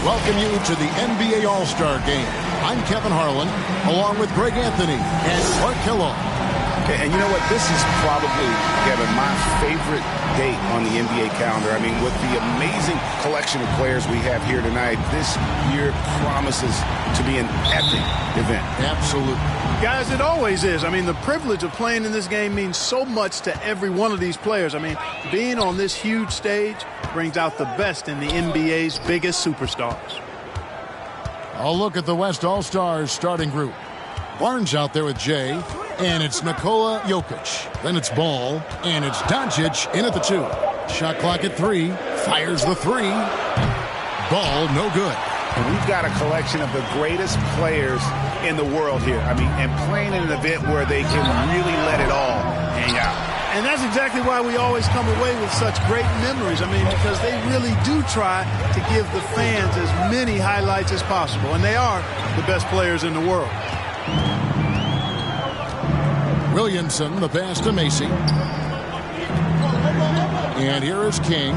welcome you to the NBA All-Star Game. I'm Kevin Harlan, along with Greg Anthony and Clark Kellogg. And you know what? This is probably, Kevin, my favorite date on the NBA calendar. I mean, with the amazing collection of players we have here tonight, this year promises to be an epic event. Absolutely. Guys, it always is. I mean, the privilege of playing in this game means so much to every one of these players. I mean, being on this huge stage brings out the best in the NBA's biggest superstars. I'll look at the West All-Stars starting group. Barnes out there with Jay, and it's Nikola Jokic. Then it's Ball, and it's Doncic in at the 2. Shot clock at 3, fires the 3. Ball, no good. And we've got a collection of the greatest players in the world here. I mean, and playing in an event where they can really let it all hang out. And that's exactly why we always come away with such great memories. I mean, because they really do try to give the fans as many highlights as possible. And they are the best players in the world. Williamson, the pass to Macy. And here is King.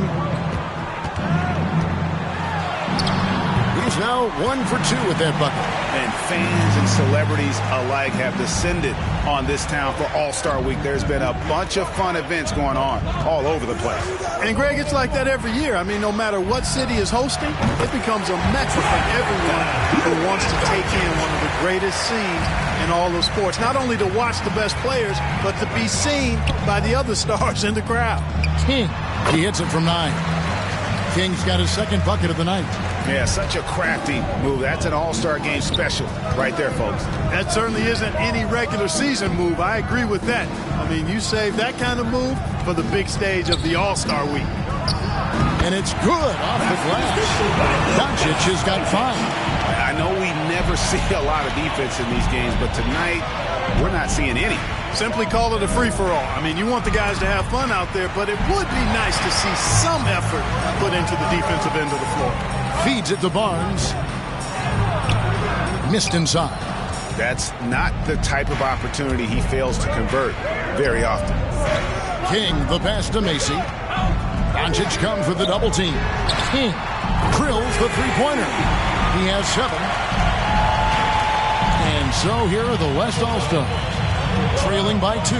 He's now 1 for 2 with that bucket. And fans and celebrities alike have descended on this town for All-Star Week. There's been a bunch of fun events going on all over the place. And, Greg, it's like that every year. I mean, no matter what city is hosting, it becomes a mecca for everyone who wants to take in one of the greatest scenes in all of sports. Not only to watch the best players, but to be seen by the other stars in the crowd. King, he hits it from 9. King's got his second bucket of the night. Yeah, such a crafty move. That's an All-Star Game special right there, folks. That certainly isn't any regular season move. I agree with that. I mean, you save that kind of move for the big stage of the All-Star Week. And it's good off the glass. Doncic has got 5. I know we never see a lot of defense in these games, but tonight we're not seeing any. Simply call it a free-for-all. I mean, you want the guys to have fun out there, but it would be nice to see some effort put into the defensive end of the floor. Feeds it to Barnes. Missed inside. That's not the type of opportunity he fails to convert very often. King, the pass to Macy. Doncic comes with the double team. King drills the three-pointer. He has 7. And so here are the West All-Stars, trailing by 2.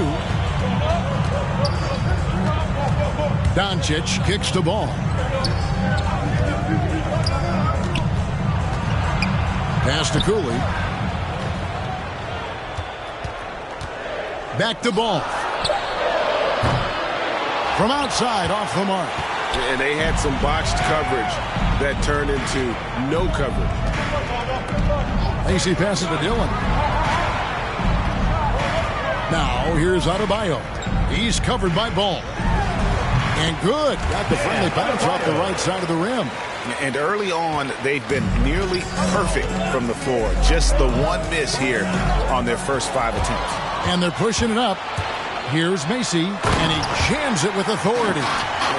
Doncic kicks the ball. Pass to Cooley. Back to Ball. From outside, off the mark. And they had some botched coverage that turned into no coverage. Macy passes to Dillon. Now, here's Adebayo. He's covered by Ball. And good. Got the friendly bounce off the right side of the rim. And early on, they've been nearly perfect from the floor. Just the one miss here on their first 5 attempts. And they're pushing it up. Here's Macy, and he jams it with authority.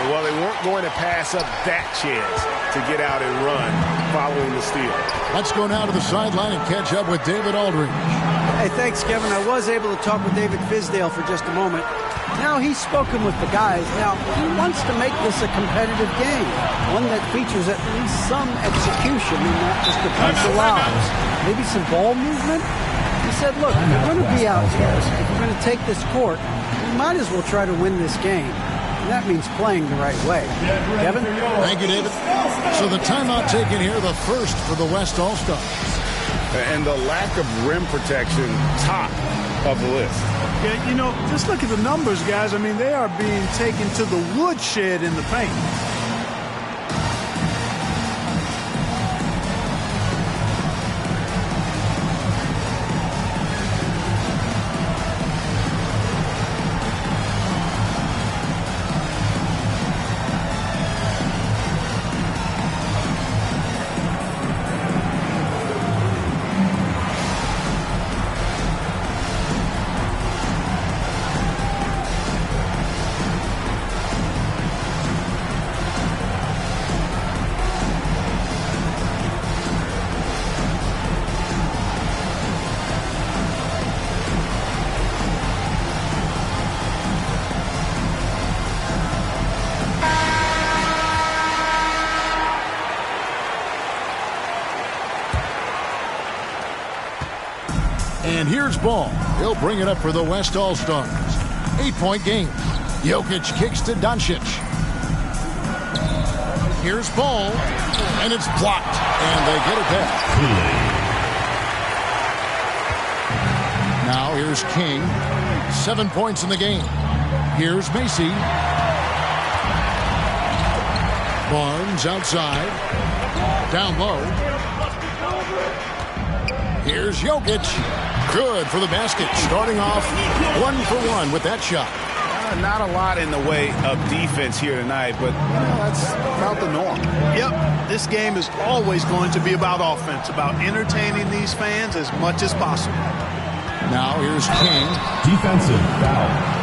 Well, they weren't going to pass up that chance to get out and run following the steal. Let's go now to the sideline and catch up with David Aldridge. Hey, thanks, Kevin. I was able to talk with David Fizdale for just a moment. Now he's spoken with the guys. Now he wants to make this a competitive game, one that features at least some execution and not just a bunch of lobs. Maybe some ball movement. He said, look, if we're going to be out here, if we're going to take this court, we might as well try to win this game. And that means playing the right way. Kevin? Thank you, David. So the timeout taken here, the first for the West All-Stars. And the lack of rim protection, top of the list. Yeah, you know, just look at the numbers, guys. I mean, they are being taken to the woodshed in the paint. And here's ball. He'll bring it up for the West All-Stars. 8-point game. Jokic kicks to Doncic. Here's ball. And it's blocked. And they get it back. Now here's King. 7 points in the game. Here's Macy. Barnes outside. Down low. Here's Jokic. Good for the basket. Starting off 1 for 1 with that shot. Not a lot in the way of defense here tonight, but that's about the norm. Yep, this game is always going to be about offense, about entertaining these fans as much as possible. Now here's King. Defensive foul.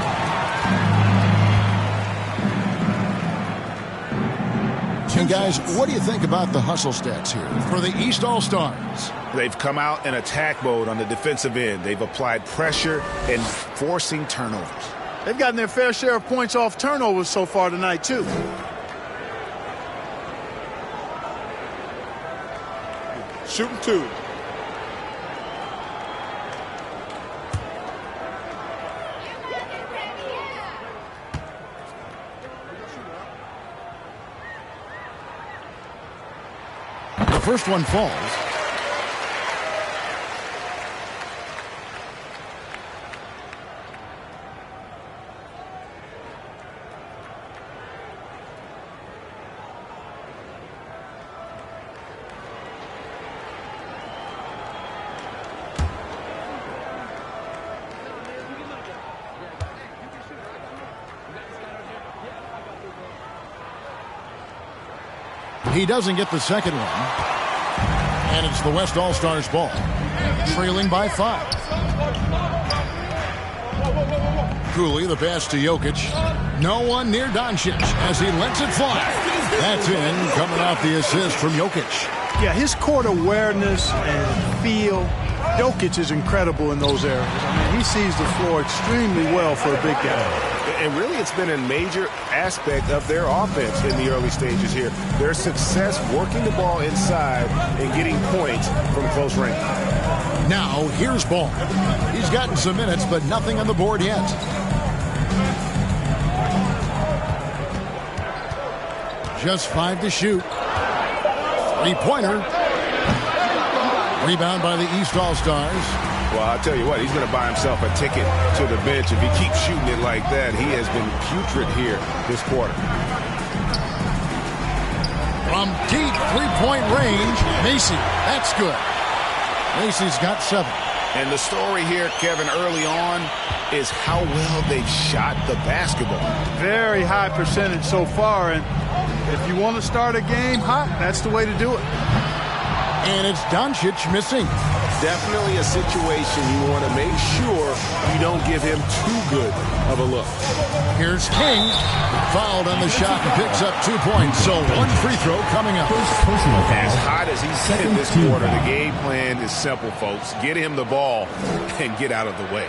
And guys, what do you think about the hustle stats here for the East All-Stars? They've come out in attack mode on the defensive end. They've applied pressure and forcing turnovers. They've gotten their fair share of points off turnovers so far tonight, too. Shooting 2. The first one falls. He doesn't get the second one. And it's the West All-Stars ball. Trailing by 5. Cooley, the pass to Jokic. No one near Doncic as he lets it fly. That's in, coming off the assist from Jokic. Yeah, his court awareness and feel. Jokic is incredible in those areas. I mean, he sees the floor extremely well for a big guy. And really, it's been a major aspect of their offense in the early stages here. Their success working the ball inside and getting points from close range. Now, here's Ball. He's gotten some minutes, but nothing on the board yet. Just 5 to shoot. 3-pointer. Rebound by the East All-Stars. Well, I'll tell you what, he's going to buy himself a ticket to the bench. If he keeps shooting it like that, he has been putrid here this quarter. From deep 3-point range, Macy. That's good. Macy's got 7. And the story here, Kevin, early on is how well they've shot the basketball. Very high percentage so far, and if you want to start a game hot, that's the way to do it. And it's Doncic missing. Definitely a situation you want to make sure you don't give him too good of a look. Here's King. Fouled on the shot and picks up 2 points. So 1 free throw coming up. As hot as he's been this quarter, the game plan is simple, folks. Get him the ball and get out of the way.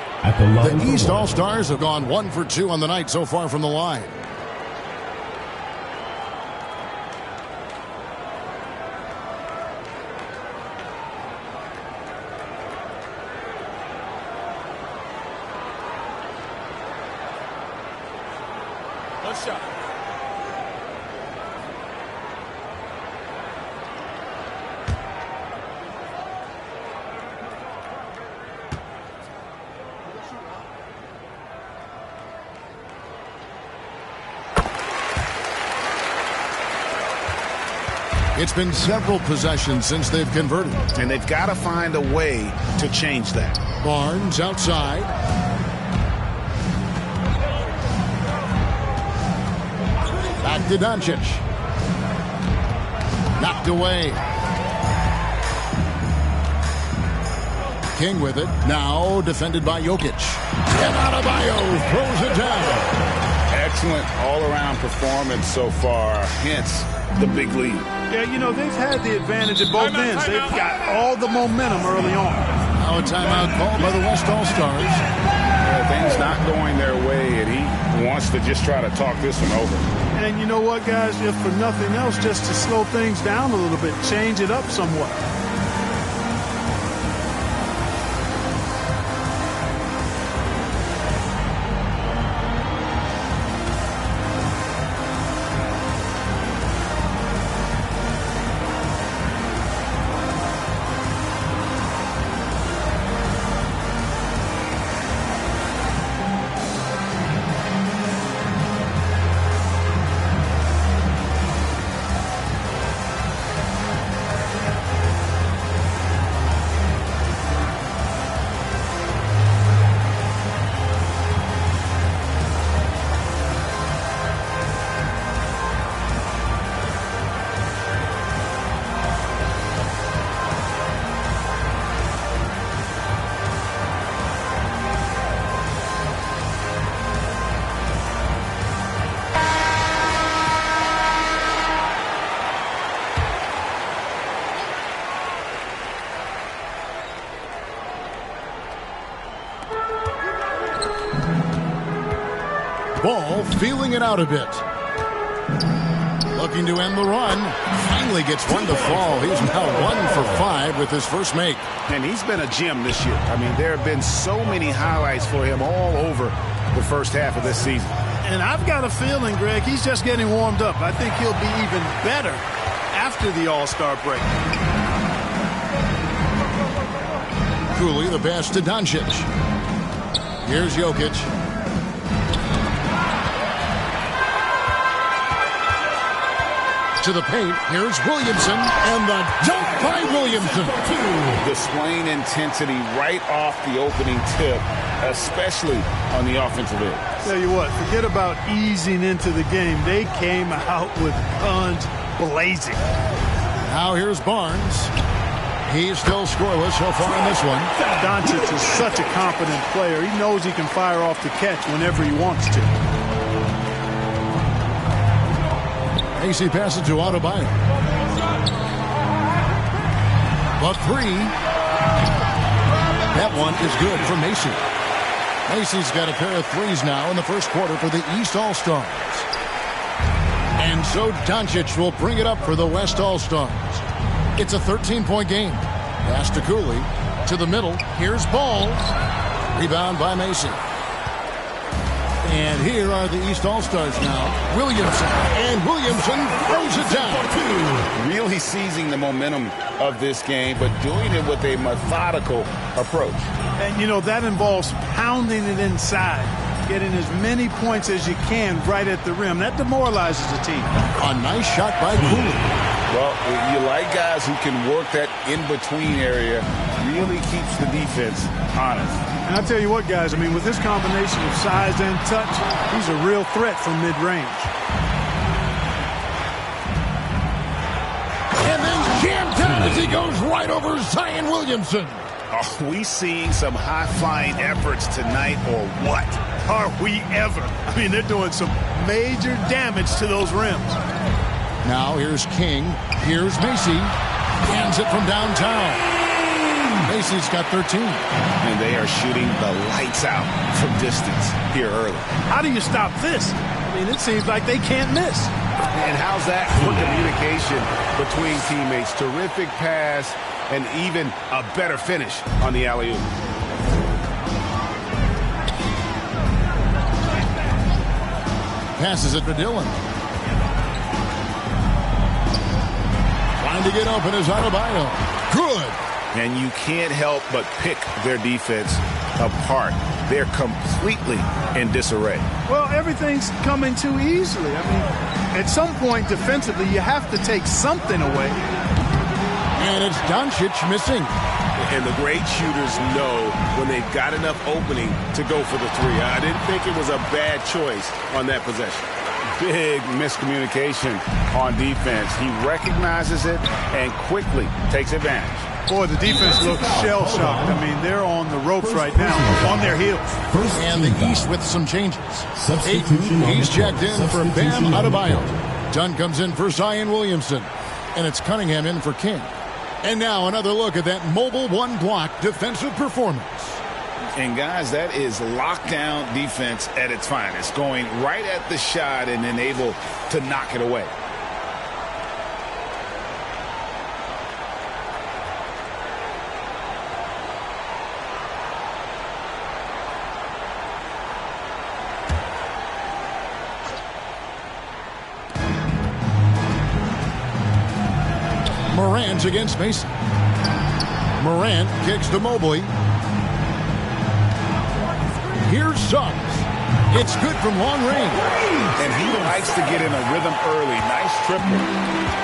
The East All-Stars have gone 1 for 2 on the night so far from the line. Shot. It's been several possessions since they've converted. And they've got to find a way to change that. Barnes outside. Back to Doncic. Knocked away. King with it. Now defended by Jokic. And Adebayo throws it down. Excellent all-around performance so far. Hence the big lead. Yeah, you know, they've had the advantage at both ends. They've got all the momentum early on. Now a timeout called by the West All-Stars. Things not going their way, and he wants to just try to talk this one over. And you know what, guys? If for nothing else, just to slow things down a little bit, change it up somewhat. Ball feeling it out a bit. Looking to end the run. Finally gets one to fall. He's now 1 for 5 with his first make. And he's been a gem this year. I mean, there have been so many highlights for him all over the first half of this season. And I've got a feeling, Greg, he's just getting warmed up. I think he'll be even better after the All-Star break. Cooley, the pass to Doncic. Here's Jokic. To the paint. Here's Williamson. And the dunk by Williamson. Displaying intensity right off the opening tip, especially on the offensive end. Tell you what, forget about easing into the game. They came out with guns blazing. Now here's Barnes. He's still scoreless so far in this one. Doncic is such a confident player. He knows he can fire off the catch whenever he wants to. AC passes to Adebayo. The three. That one is good for Macy. Macy's got a pair of threes now in the first quarter for the East All-Stars. And so Doncic will bring it up for the West All-Stars. It's a 13-point game. Pass to Cooley. To the middle. Here's Ball. Rebound by Macy. And here are the East All-Stars now. Williamson. And Williamson throws it down. Really seizing the momentum of this game, but doing it with a methodical approach. And, you know, that involves pounding it inside, getting as many points as you can right at the rim. That demoralizes the team. A nice shot by Cooley. Well, you like guys who can work that in-between area, really keeps the defense honest. And I'll tell you what, guys, I mean, with this combination of size and touch, he's a real threat from mid-range. And then jammed down as he goes right over Zion Williamson. Are we seeing some high-flying efforts tonight or what? Are we ever? I mean, they're doing some major damage to those rims. Now here's King. Here's Macy. Hands it from downtown. Macy's got 13. And they are shooting the lights out from distance here early. How do you stop this? I mean, it seems like they can't miss. And how's that for communication between teammates? Terrific pass and even a better finish on the alley-oop. Passes it to Dillon. Trying to get open is Adebayo. Good. And you can't help but pick their defense apart. They're completely in disarray. Well, everything's coming too easily. I mean, at some point defensively, you have to take something away. And it's Doncic missing. And the great shooters know when they've got enough opening to go for the three. I didn't think it was a bad choice on that possession. Big miscommunication on defense. He recognizes it and quickly takes advantage. Boy, the defense looks shell-shocked. I mean, they're on the ropes right now, on their heels. And the East with some changes. Ayton, he's checked in for Bam Adebayo. Dunn comes in for Zion Williamson. And it's Cunningham in for King. And now another look at that mobile one-block defensive performance. And, guys, that is lockdown defense at its finest, going right at the shot and then able to knock it away. Morant's against Mason. Morant kicks to Mobley. Here's Suggs. It's good from long range. And he likes to get in a rhythm early. Nice triple.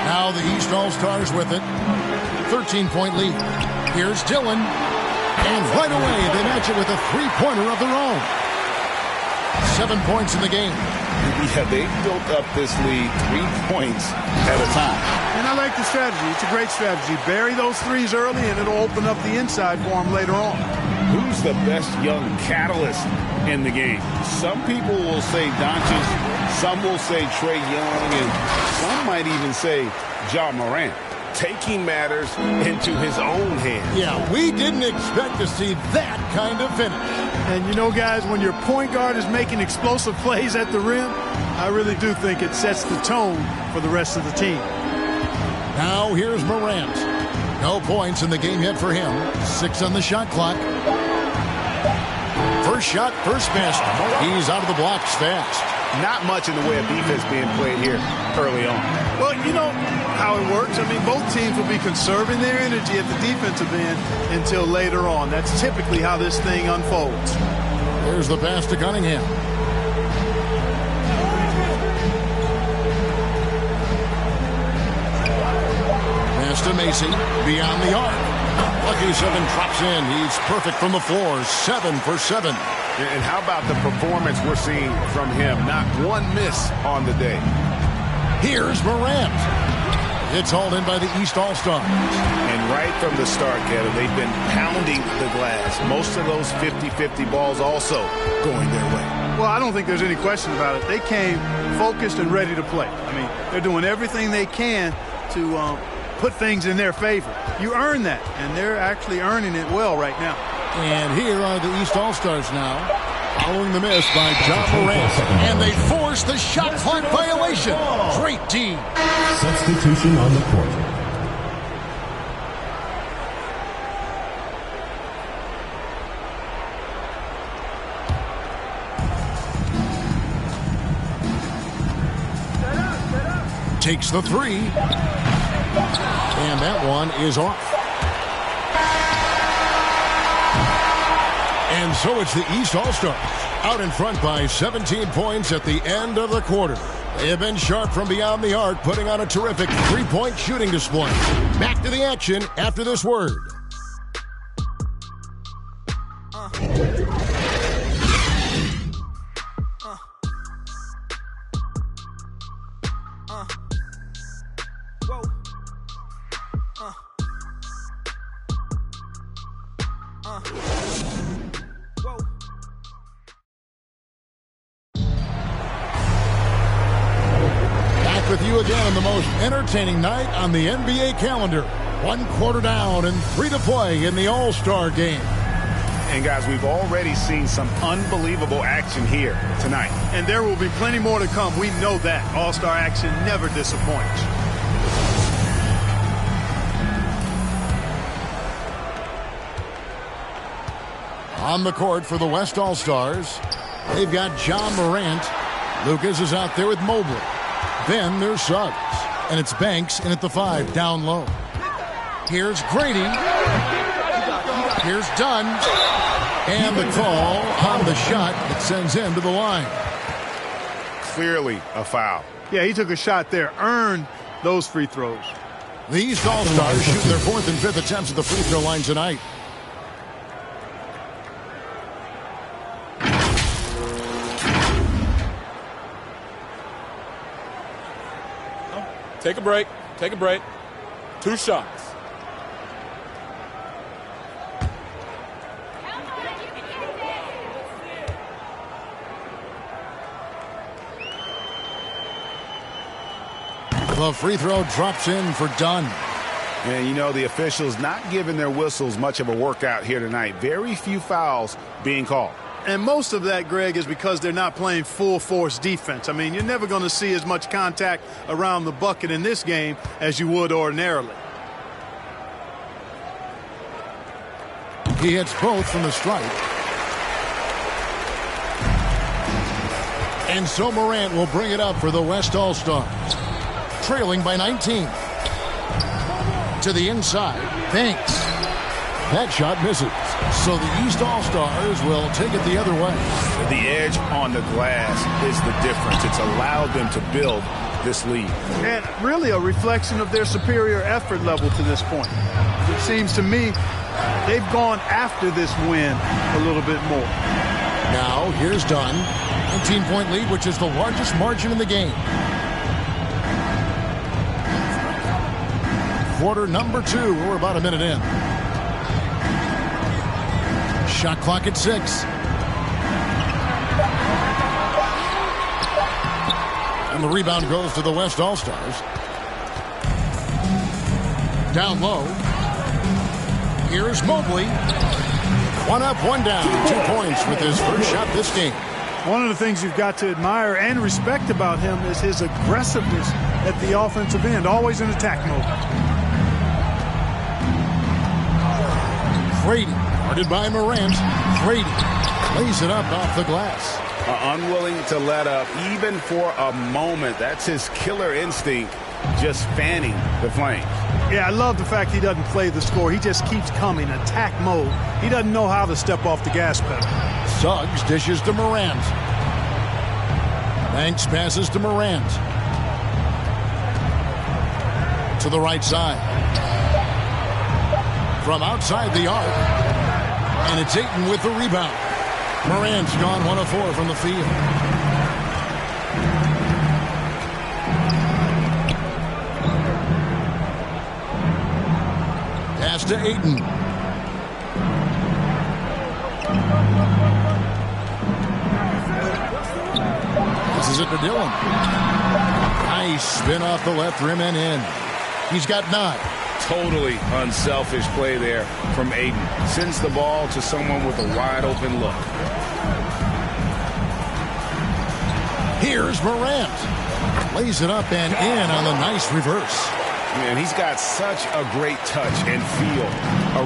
Now the East All-Stars with it. 13-point lead. Here's Dillon. And right away they match it with a three-pointer of their own. 7 points in the game. Yeah, they built up this lead 3 points at a time. And I like the strategy. It's a great strategy. Bury those threes early, and it'll open up the inside for them later on. Who's the best young catalyst in the game? Some people will say Doncic, some will say Trae Young, and some might even say Ja Morant. Taking matters into his own hands. Yeah, we didn't expect to see that kind of finish. And, you know, guys, when your point guard is making explosive plays at the rim, I really do think it sets the tone for the rest of the team. Now here's Morant. No points in the game yet for him. 6 on the shot clock. First shot, first miss. He's out of the blocks fast. Not much in the way of defense being played here early on. Well, you know how it works. I mean, both teams will be conserving their energy at the defensive end until later on. That's typically how this thing unfolds. There's the pass to Cunningham. Pass to Macy. Beyond the arc. Lucky 7 drops in. He's perfect from the floor. 7 for 7. And how about the performance we're seeing from him? Not one miss on the day. Here's Morant. It's hauled in by the East All-Stars. And right from the start, Kevin, they've been pounding the glass. Most of those 50-50 balls also going their way. Well, I don't think there's any question about it. They came focused and ready to play. I mean, they're doing everything they can to put things in their favor. You earn that, and they're actually earning it well right now. And here are the East All-Stars now, following the miss by John Morant. And they force the shot clock violation. Great team. Substitution on the court. Takes the 3. And that one is off. And so it's the East All-Stars out in front by 17 points at the end of the quarter. They have been sharp from beyond the arc, putting on a terrific three-point shooting display. Back to the action after this word. With you again on the most entertaining night on the NBA calendar. 1 quarter down and 3 to play in the All-Star game. And guys, we've already seen some unbelievable action here tonight. And there will be plenty more to come. We know that. All-Star action never disappoints. On the court for the West All-Stars, they've got John Morant. Lucas is out there with Mobley. Then there's Suggs, and it's Banks in at the 5, down low. Here's Grady. Here's Dunn. And the call on the shot that sends him to the line. Clearly a foul. Yeah, he took a shot there. Earned those free throws. The East All-Stars shoot their 4th and 5th attempts at the free throw line tonight. Take a break. Take a break. 2 shots. The free throw drops in for Dunn. And, you know, the officials not giving their whistles much of a workout here tonight. Very few fouls being called. And most of that, Greg, is because they're not playing full-force defense. I mean, you're never going to see as much contact around the bucket in this game as you would ordinarily. He hits both from the stripe. And so Morant will bring it up for the West All-Stars. Trailing by 19. To the inside. Banks. That shot misses. So the East All-Stars will take it the other way. The edge on the glass is the difference. It's allowed them to build this lead. And really a reflection of their superior effort level to this point. It seems to me they've gone after this win a little bit more. Now here's Dunn. 19-point lead, which is the largest margin in the game. Quarter number 2. We're about a minute in. Shot clock at 6. And the rebound goes to the West All-Stars. Down low. Here's Mobley. One up, one down. 2 points with his first shot this game. One of the things you've got to admire and respect about him is his aggressiveness at the offensive end, always in attack mode. Brady, guarded by Morant. Brady lays it up off the glass. Unwilling to let up, even for a moment. That's his killer instinct, just fanning the flames. Yeah, I love the fact he doesn't play the score. He just keeps coming, attack mode. He doesn't know how to step off the gas pedal. Suggs dishes to Morant. Banks passes to Morant. To the right side. From outside the arc. And it's Ayton with the rebound. Morant's gone 1 of 4 from the field. Pass to Ayton. This is it to Dillon. Nice spin off the left rim and in. He's got 9. Totally unselfish play there from Ayton. Sends the ball to someone with a wide open look. Here's Morant. Lays it up and in on the nice reverse. Man, he's got such a great touch and feel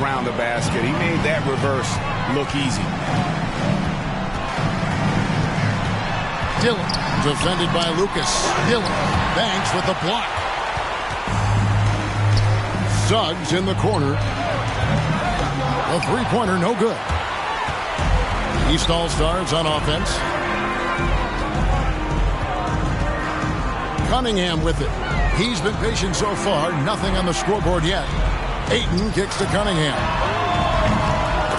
around the basket. He made that reverse look easy. Dillon, defended by Lucas. Dillon, Banks with the block. Suggs in the corner. A three-pointer, no good. East All-Stars on offense. Cunningham with it. He's been patient so far. Nothing on the scoreboard yet. Ayton kicks to Cunningham.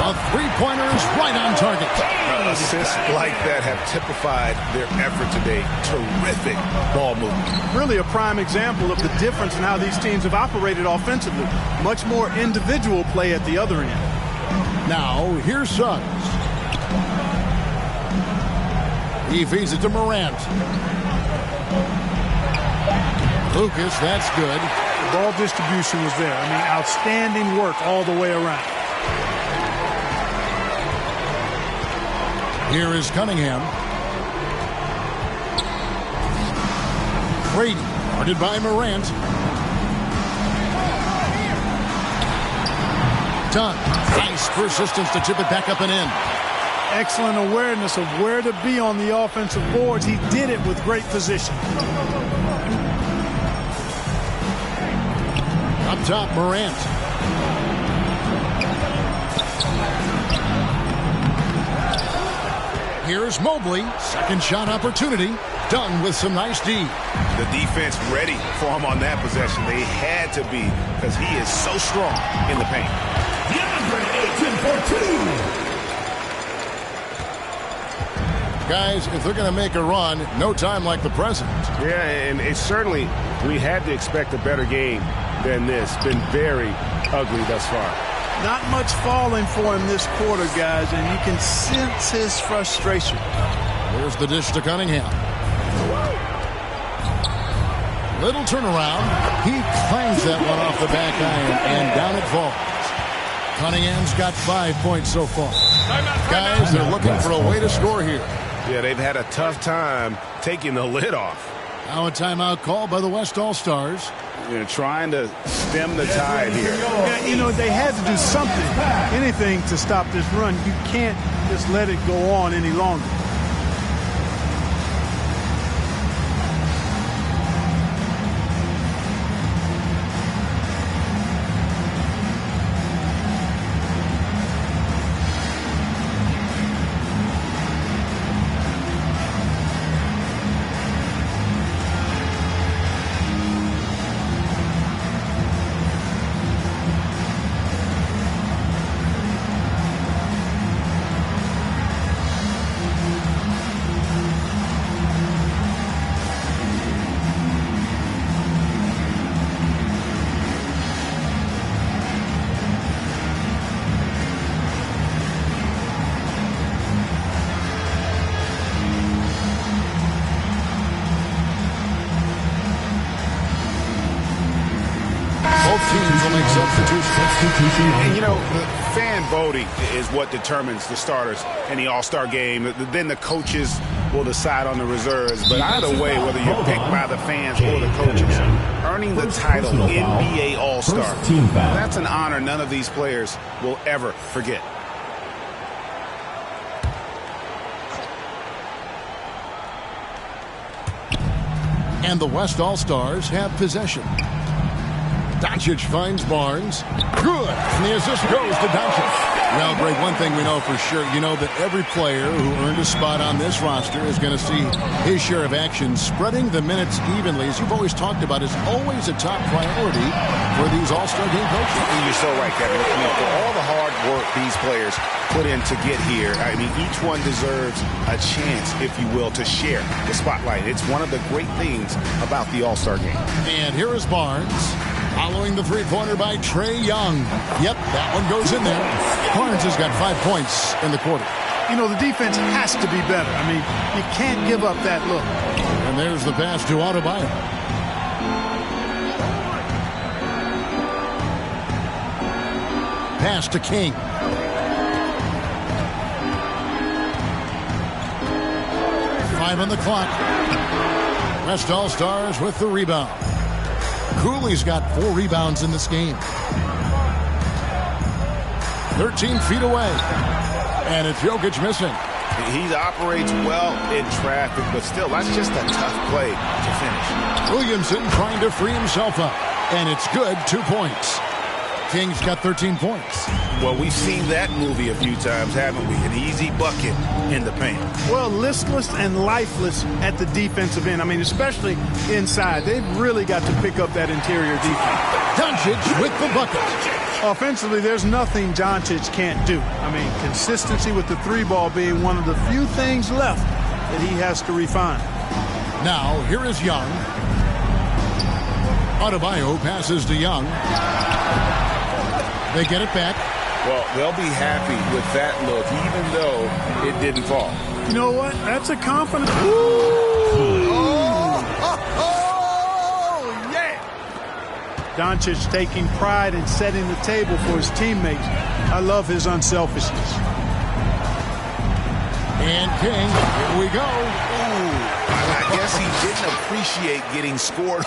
A three-pointer is right on target. Assists like that have typified their effort today. Terrific ball movement. Really a prime example of the difference in how these teams have operated offensively. Much more individual play at the other end. Now, here's Suggs. He feeds it to Morant. Lucas, that's good. The ball distribution was there. I mean, outstanding work all the way around. Here is Cunningham. Brady, guarded by Morant. Dunn, nice persistence to chip it back up and in. Excellent awareness of where to be on the offensive boards. He did it with great position. Up top, Morant. Here's Mobley. Second shot opportunity. Dunn with some nice D. The defense ready for him on that possession. They had to be because he is so strong in the paint. Guys, if they're going to make a run, no time like the present. Yeah, and it's certainly, we had to expect a better game than this. Been very ugly thus far. Not much falling for him this quarter, guys, and you can sense his frustration. There's the dish to Cunningham. Little turnaround. He clangs that one off the back iron, and down it falls. Cunningham's got 5 points so far. Guys, they're looking for a way to score here. Yeah, they've had a tough time taking the lid off. Now a timeout called by the West All-Stars. They're trying to stem the tide here. Yeah, you know, they had to do something, anything to stop this run. You can't just let it go on any longer. Both teams will make substitutions. Substitution on And, the you know, court. the fan voting is what determines the starters in the All-Star game. Then the coaches will decide on the reserves. But either way, whether you're picked by the fans or the coaches, earning the title NBA All-Star, First team foul. that's an honor none of these players will ever forget. And the West All-Stars have possession. Doncic finds Barnes. Good. And the assist goes to Doncic. Well, Greg, one thing we know for sure, you know that every player who earned a spot on this roster is going to see his share of action. Spreading the minutes evenly, as you've always talked about, is always a top priority for these All-Star game coaches. And you're so right, Kevin. You know, for all the hard work these players put in to get here, I mean, each one deserves a chance, if you will, to share the spotlight. It's one of the great things about the All-Star game. And here is Barnes. Following the three-pointer by Trae Young. Yep, that one goes in there. Barnes has got 5 points in the quarter. You know, the defense has to be better. I mean, you can't give up that look. And there's the pass to Adebayo. Pass to King. Five on the clock. West All-Stars with the rebound. Cooley's got 4 rebounds in this game. 13 feet away. And it's Jokic missing. He operates well in traffic, but still, that's just a tough play to finish. Williamson trying to free himself up. And it's good, 2 points. King's got 13 points. Well, we've seen that movie a few times, haven't we? An easy bucket in the paint. Well, listless and lifeless at the defensive end. I mean, especially inside. They've really got to pick up that interior defense. Doncic with the bucket. Offensively, there's nothing Doncic can't do. I mean, consistency with the three ball being one of the few things left that he has to refine. Now, here is Young. Adebayo passes to Young. They get it back. Well, they'll be happy with that look, even though it didn't fall. You know what? That's a confidence. Doncic taking pride in setting the table for his teammates. I love his unselfishness. And King, here we go. I guess he didn't appreciate getting scored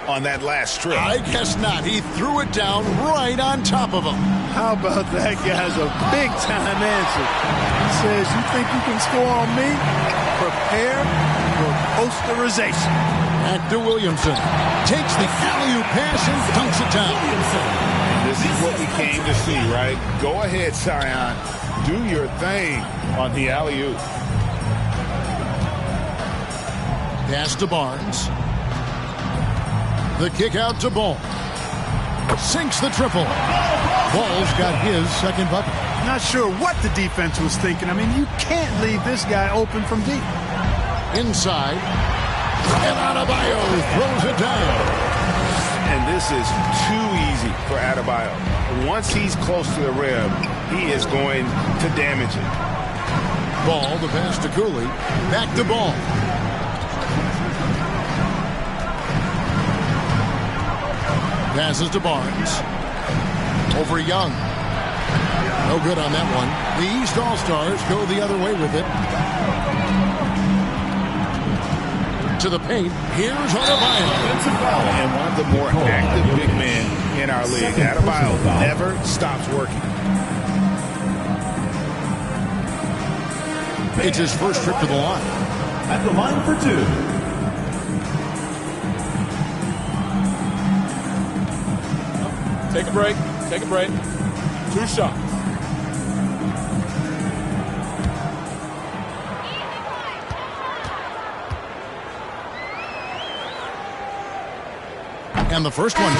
on that last trip. I guess not. He threw it down right on top of him. How about that guy's a big-time answer. He says, you think you can score on me? Prepare for posterization. Back to Williamson. Takes the alley-oop pass and dunks it down. This is what we came to see, right? Go ahead, Zion. Do your thing on the alley-oop. Pass to Barnes. The kick out to Ball. Sinks the triple. Ball's got his second bucket. Not sure what the defense was thinking. I mean, you can't leave this guy open from deep. Inside. And Adebayo throws it down. And this is too easy for Adebayo. Once he's close to the rim, he is going to damage it. Ball, the pass to Cooley. Back to Ball. Passes to Barnes. Over Young. No good on that one. The East All-Stars go the other way with it. To the paint. Here's Adebayo. And one of the more active big men in our league. Adebayo never stops working. It's his first trip to the line. At the line for two. Take a break. Take a break. 2 shots. And the first one. And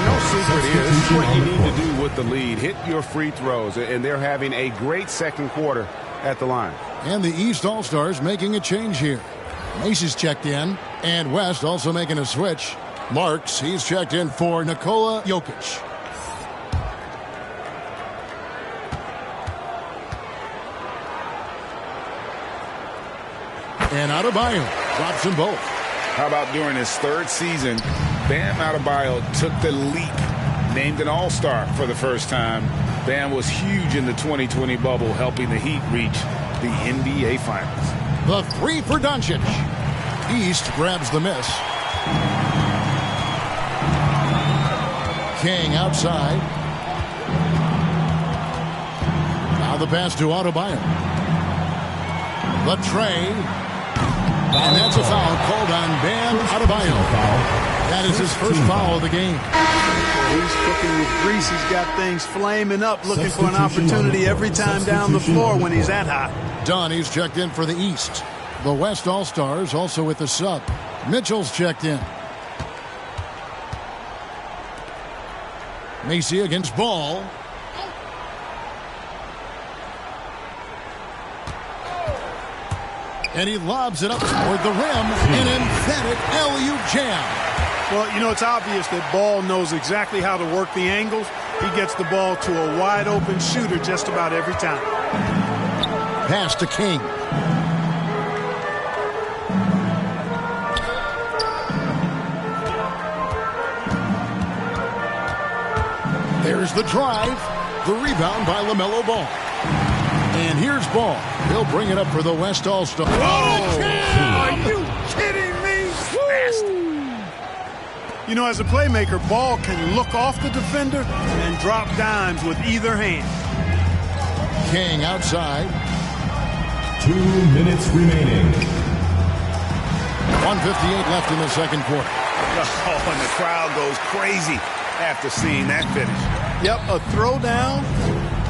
no secret here. This is what you need to do with the lead. Hit your free throws. And they're having a great second quarter at the line. And the East All-Stars making a change here. Macy's checked in. And West also making a switch. Marks, he's checked in for Nikola Jokic. And Adebayo drops them both. How about during his third season, Bam Adebayo took the leap named an all-star for the first time. Bam was huge in the 2020 bubble, helping the Heat reach the NBA Finals. The three for Doncic. East grabs the miss. King outside. Now the pass to Adebayo. The tray. And that's a foul called on Bam Adebayo. That is his first foul of the game. He's cooking with grease. He's got things flaming up, looking for an opportunity every time down the floor when he's that hot. Donnie's checked in for the East. The West All-Stars also with the sub. Mitchell's checked in. Macy against Ball. And he lobs it up toward the rim. An emphatic alley-oop jam. Well, you know, it's obvious that Ball knows exactly how to work the angles. He gets the ball to a wide-open shooter just about every time. Pass to King. There's the drive. The rebound by LaMelo Ball. And here's Ball. He'll bring it up for the West All-Star. Oh! Are you kidding me? Nasty. You know, as a playmaker, Ball can look off the defender and drop dimes with either hand. King outside. 2 minutes remaining. 1:58 left in the second quarter. Oh, and the crowd goes crazy after seeing that finish. Yep, a throwdown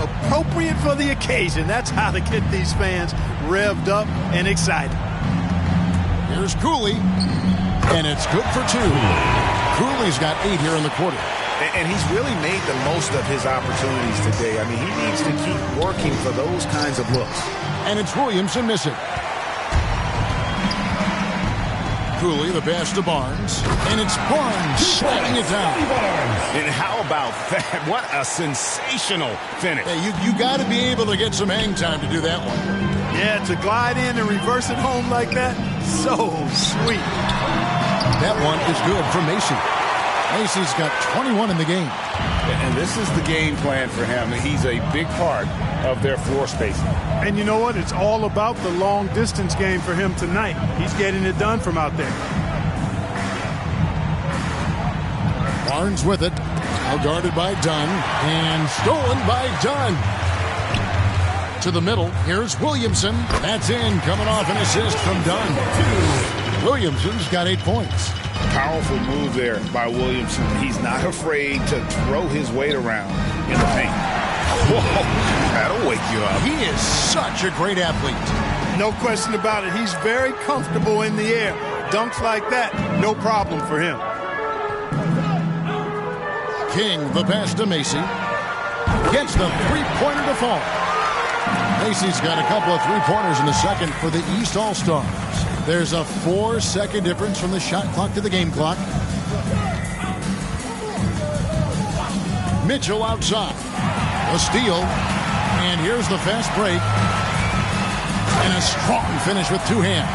appropriate for the occasion. That's how to get these fans revved up and excited. Here's Cooley, and it's good for two. Cooley's got 8 here in the quarter. And he's really made the most of his opportunities today. I mean, he needs to keep working for those kinds of looks. And it's Williamson missing. Cooley, the pass to Barnes. And it's Barnes slamming it down. And how about that? What a sensational finish. Hey, you got to be able to get some hang time to do that one. Yeah, to glide in and reverse it home like that, so sweet. That one is good for Macy. Macy's got 21 in the game. And this is the game plan for him. He's a big part of their floor spacing. And you know what? It's all about the long-distance game for him tonight. He's getting it done from out there. Barnes with it. Now guarded by Dunn. And stolen by Dunn. To the middle. Here's Williamson. That's in. Coming off an assist from Dunn. Williamson's got 8 points. Powerful move there by Williamson. He's not afraid to throw his weight around in the paint. Whoa, that'll wake you up. He is such a great athlete. No question about it. He's very comfortable in the air. Dunks like that, no problem for him. King, the pass to Macy. Gets the three-pointer to fall. Macy's got a couple of three-pointers in the second for the East All-Stars. There's a 4-second difference from the shot clock to the game clock. Mitchell outside. A steal. And here's the fast break. And a strong finish with 2 hands.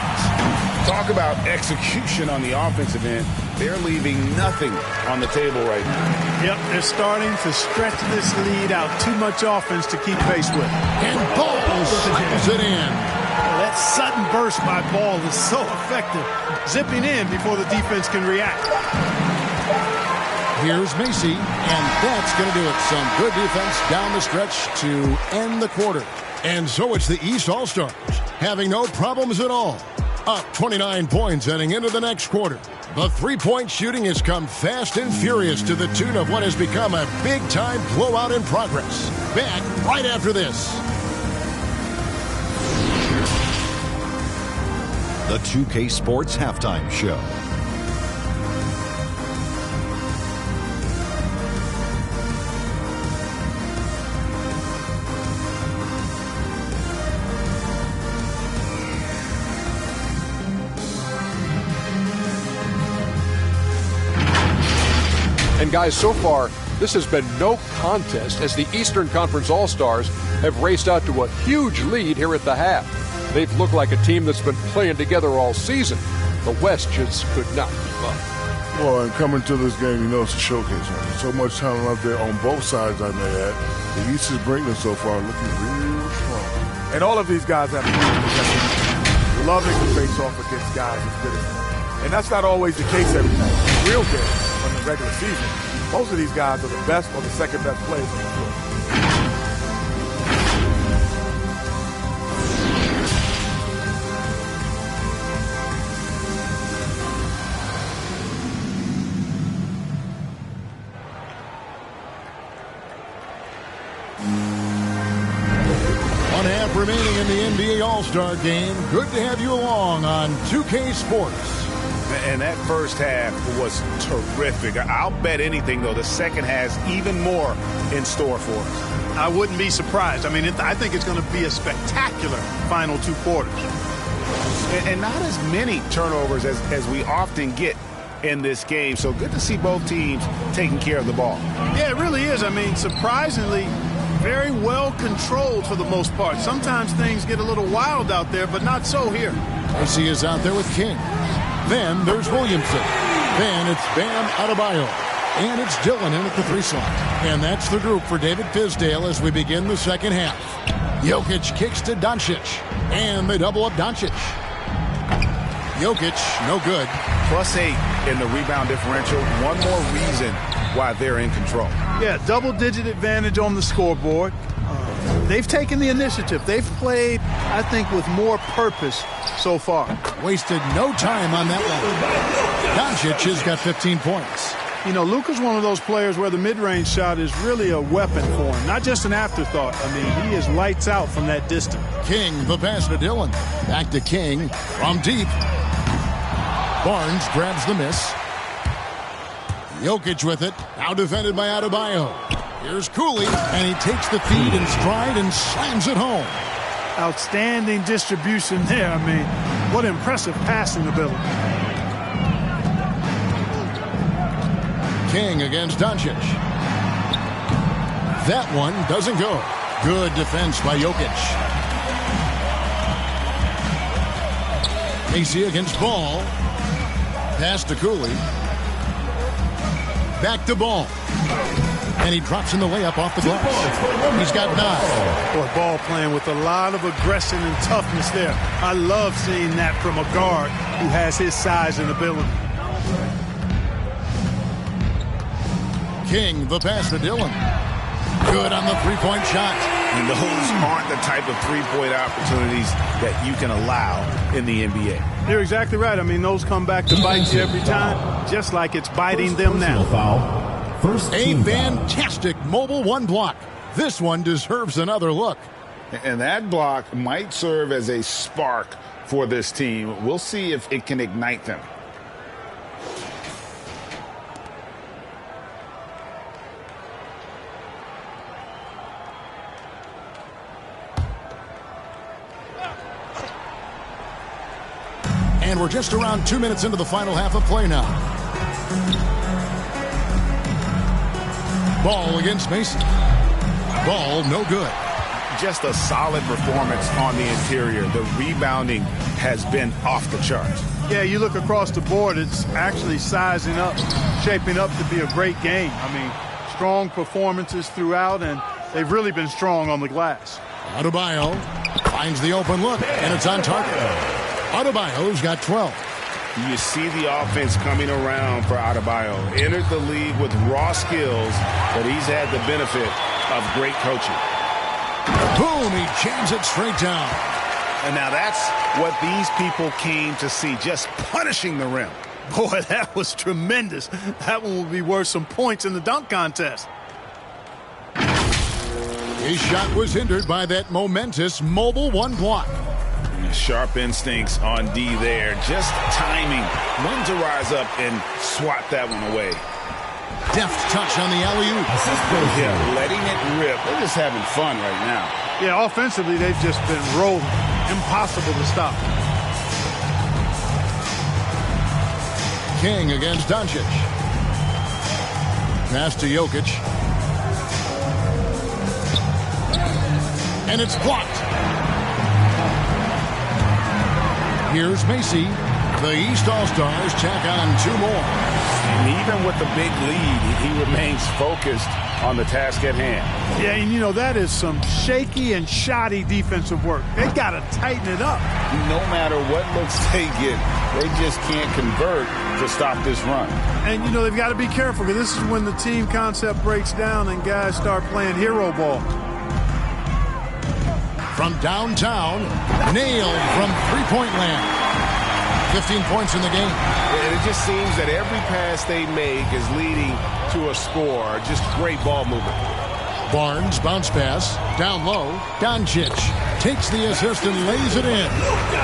Talk about execution on the offensive end. They're leaving nothing on the table right now. Yep, they're starting to stretch this lead out. Too much offense to keep pace with. And Ball slams it in. That sudden burst by Ball is so effective. Zipping in before the defense can react. Here's Macy, and that's going to do it. Some good defense down the stretch to end the quarter. And so it's the East All-Stars having no problems at all. Up 29 points heading into the next quarter. The three-point shooting has come fast and furious to the tune of what has become a big-time blowout in progress. Back right after this. The 2K Sports Halftime Show. And guys, so far, this has been no contest as the Eastern Conference All-Stars have raced out to a huge lead here at the half. They've looked like a team that's been playing together all season. The West just could not keep up. Well, and coming to this game, you know it's a showcase. Right? So much talent out there on both sides, I may add. The East is bringing so far looking real strong. And all of these guys have possession. Loving to face off against guys as good as them. And that's not always the case every night. Real game in the regular season. Most of these guys are the best or the second best players on the floor. Remaining in the NBA All-Star game. Good to have you along on 2K Sports. And that first half was terrific. I'll bet anything, though, the second has even more in store for us. I wouldn't be surprised. I mean, I think it's going to be a spectacular final two quarters. And not as many turnovers as we often get in this game. So good to see both teams taking care of the ball. Yeah, it really is. I mean, surprisingly, very well controlled for the most part. Sometimes things get a little wild out there, but not so here. Macy is out there with King. Then there's Williamson. Then it's Bam Adebayo. And it's Dillon in at the 3 slot. And that's the group for David Fizdale as we begin the second half. Jokic kicks to Doncic. And they double up Doncic. Jokic, no good. +8 in the rebound differential. One more reason why they're in control. Yeah, double-digit advantage on the scoreboard. They've taken the initiative. They've played, I think, with more purpose so far. Wasted no time on that one. Doncic has got 15 points. You know, Luka's one of those players where the mid-range shot is really a weapon for him, not just an afterthought. I mean, he is lights out from that distance. King, the pass to Dillon. Back to King from deep. Barnes grabs the miss. Jokic with it. Now defended by Adebayo. Here's Cooley, and he takes the feed in stride and slams it home. Outstanding distribution there. I mean, what impressive passing ability. King against Doncic. That one doesn't go. Good defense by Jokic. Macy against Ball. Pass to Cooley. Back to Ball. And he drops in the layup off the glass. He's got 9. Boy, Ball playing with a lot of aggression and toughness there. I love seeing that from a guard who has his size and ability. King, the pass to Dillon. Good on the three-point shot. And those aren't the type of three-point opportunities that you can allow in the NBA. You're exactly right. I mean, those come back to bite you every time, just like it's biting them now. A fantastic mobile 1 block. This one deserves another look. And that block might serve as a spark for this team. We'll see if it can ignite them. And we're just around 2 minutes into the final half of play now. Ball against Mason. Ball no good. Just a solid performance on the interior. The rebounding has been off the charts. Yeah, you look across the board, it's actually sizing up, shaping up to be a great game. I mean, strong performances throughout, and they've really been strong on the glass. Adebayo finds the open look, and it's on target. Adebayo's got 12. You see the offense coming around for Adebayo. Entered the league with raw skills, but he's had the benefit of great coaching. Boom, he jams it straight down. And now that's what these people came to see, just punishing the rim. Boy, that was tremendous. That one will be worth some points in the dunk contest. His shot was hindered by that momentous mobile 1 block. Sharp instincts on D there. Just timing when to rise up and swat that one away. Deft touch on the alley-oop. Yeah, letting it rip. They're just having fun right now. Yeah, offensively, they've just been rolling. Impossible to stop. King against Doncic. Pass to Jokic. And it's blocked. Here's Macy. The East All-Stars tack on 2 more. And even with the big lead, he remains focused on the task at hand. Yeah, and you know, that is some shaky and shoddy defensive work. They got to tighten it up. No matter what looks they get, they just can't convert to stop this run. And, you know, they've got to be careful because this is when the team concept breaks down and guys start playing hero ball. From downtown, nailed from three-point land. 15 points in the game. And it just seems that every pass they make is leading to a score. Just great ball movement. Barnes, bounce pass, down low. Doncic takes the assist and lays it in.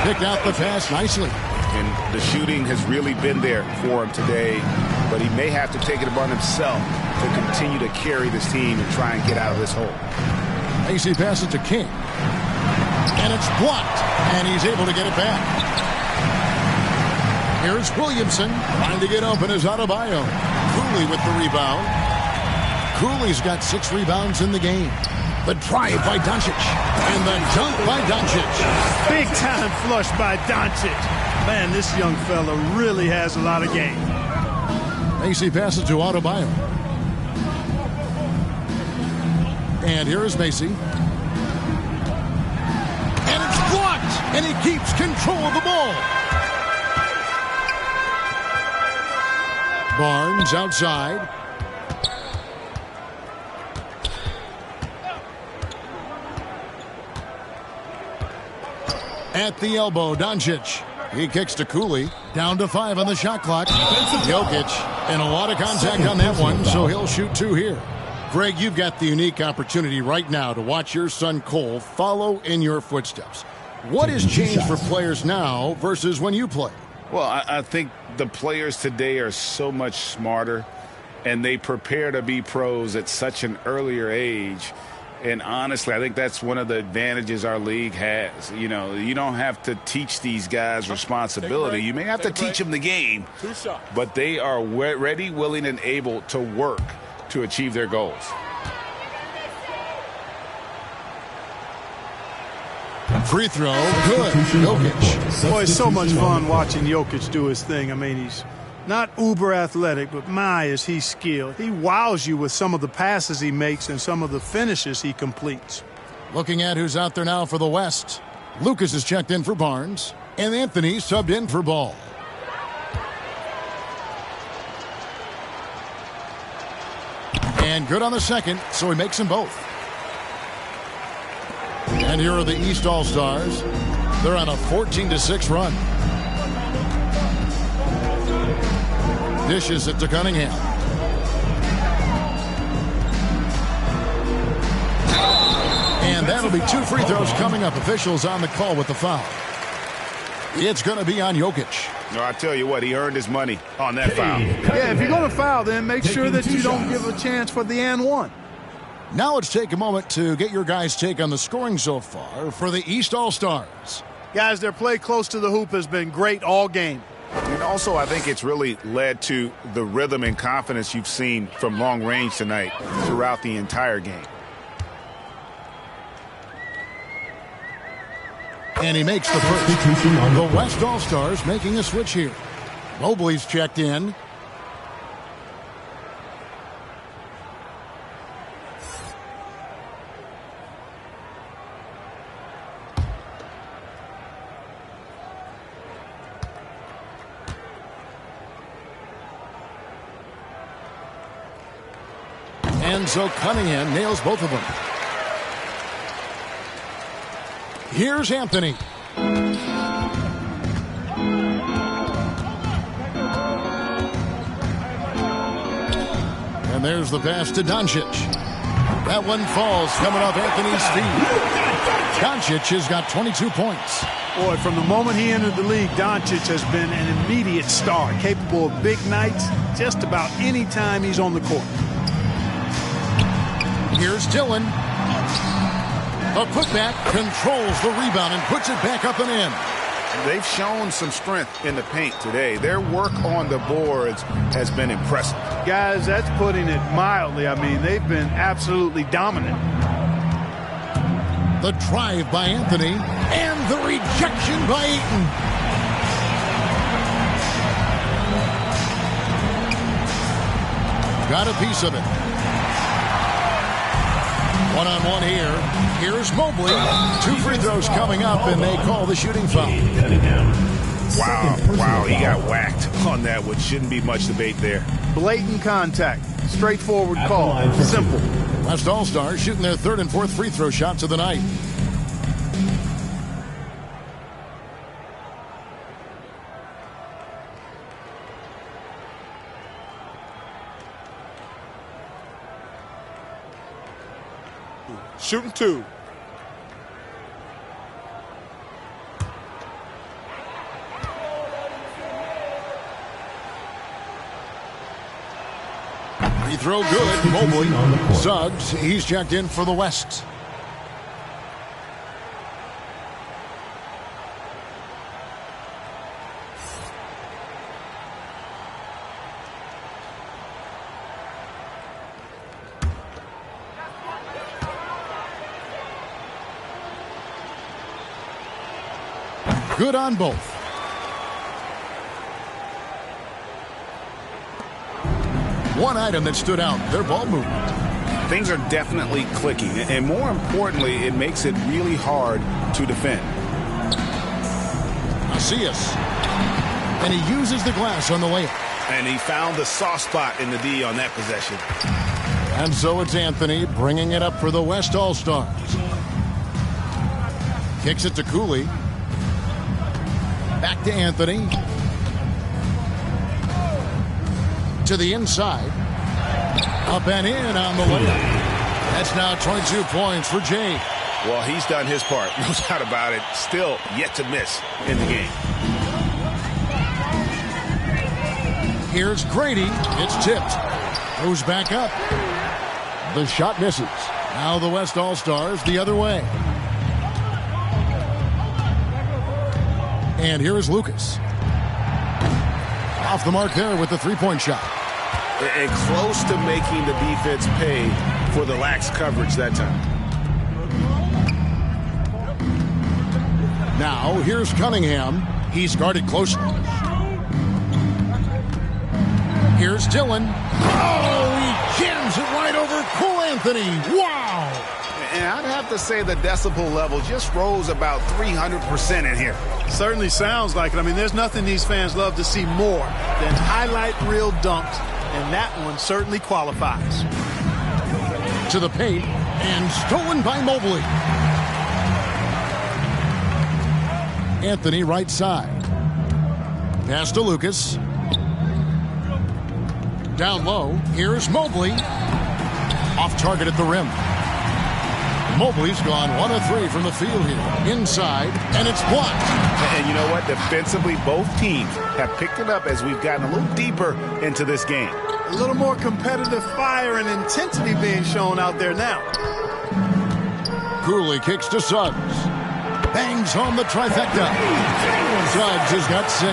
Picked out the pass nicely. And the shooting has really been there for him today, but he may have to take it upon himself to continue to carry this team and try and get out of this hole. AC passes to King. And it's blocked, and he's able to get it back. Here's Williamson trying to get open as Adebayo. Cooley with the rebound. Cooley's got 6 rebounds in the game. The drive by Doncic. And the dunk by Doncic. Big time flush by Doncic. Man, this young fella really has a lot of game. Macy passes to Adebayo. And here is Macy. And it's blocked. And he keeps control of the ball. Barnes outside. At the elbow, Doncic. He kicks to Cooley. Down to 5 on the shot clock. Jokic. And a lot of contact on that one, so he'll shoot 2 here. Greg, you've got the unique opportunity right now to watch your son Cole follow in your footsteps. What has changed for players now versus when you played? Well, I think the players today are so much smarter, and they prepare to be pros at such an earlier age. And honestly, I think that's one of the advantages our league has. You know, you don't have to teach these guys responsibility. You may have to teach them the game, but they are ready, willing, and able to work to achieve their goals. Free throw, good. Jokic. Boy, it's so much fun watching Jokic do his thing. I mean, he's not uber athletic, but my, is he skilled. He wows you with some of the passes he makes and some of the finishes he completes. Looking at who's out there now for the West. Lucas is checked in for Barnes, and Anthony subbed in for Ball. And good on the second, so he makes them both. And here are the East All-Stars. They're on a 14-6 run. Dishes it to Cunningham. And that'll be 2 free throws coming up. Officials on the call with the foul. It's going to be on Jokic. No, I tell you what, he earned his money on that foul. Yeah, if you're going to foul, then make sure that you don't give a chance for the and one. Now let's take a moment to get your guys' take on the scoring so far for the East All-Stars. Guys, their play close to the hoop has been great all game. And also, I think it's really led to the rhythm and confidence you've seen from long range tonight throughout the entire game. And he makes the first. The West All-Stars making a switch here. Mobley's checked in. And so Cunningham nails both of them. Here's Anthony. And there's the pass to Doncic. That one falls coming off Anthony's feet. Doncic has got 22 points. Boy, from the moment he entered the league, Doncic has been an immediate star, capable of big nights just about any time he's on the court. Here's Dillon. A putback, controls the rebound and puts it back up and in. They've shown some strength in the paint today. Their work on the boards has been impressive. Guys, that's putting it mildly. I mean, they've been absolutely dominant. The drive by Anthony and the rejection by Ayton. got a piece of it. One-on-one here. Here's Mobley. 2 free throws coming up, and they call the shooting foul. Wow, he got whacked on that, which shouldn't be much debate there. Blatant contact. Straightforward call. Simple. West All-Stars shooting their 3rd and 4th free throw shots of the night. Shooting 2. Free throw good. Mobley. Suggs, he's checked in for the West. Good on both. One item that stood out, their ball movement. Things are definitely clicking, and more importantly, it makes it really hard to defend. Macias. And he uses the glass on the layup. And he found the soft spot in the D on that possession. And so it's Anthony bringing it up for the West All-Stars. Kicks it to Cooley. Back to Anthony. To the inside. Up and in on the layup. That's now 22 points for Jay. Well, he's done his part. No doubt about it. Still yet to miss in the game. Here's Grady. It's tipped. Goes back up. The shot misses. Now the West All-Stars the other way. And here is Lucas. Off the mark there with the three-point shot. And close to making the defense pay for the lax coverage that time. Now here's Cunningham. He's guarded closely. Here's Dillon. Oh, he jams it right over Cole Anthony. Wow. And I'd have to say the decibel level just rose about 300% in here. Certainly sounds like it. I mean, there's nothing these fans love to see more than highlight reel dunks, and that one certainly qualifies. To the paint, and stolen by Mobley. Anthony right side. Pass to Lucas. Down low, here's Mobley. Off target at the rim. Mobley's gone 1 of 3 from the field here. Inside, and it's blocked. And you know what? Defensively, both teams have picked it up as we've gotten a little deeper into this game. A little more competitive fire and intensity being shown out there now. Cooley kicks to Suggs. Bangs home the trifecta. Suggs has got 6.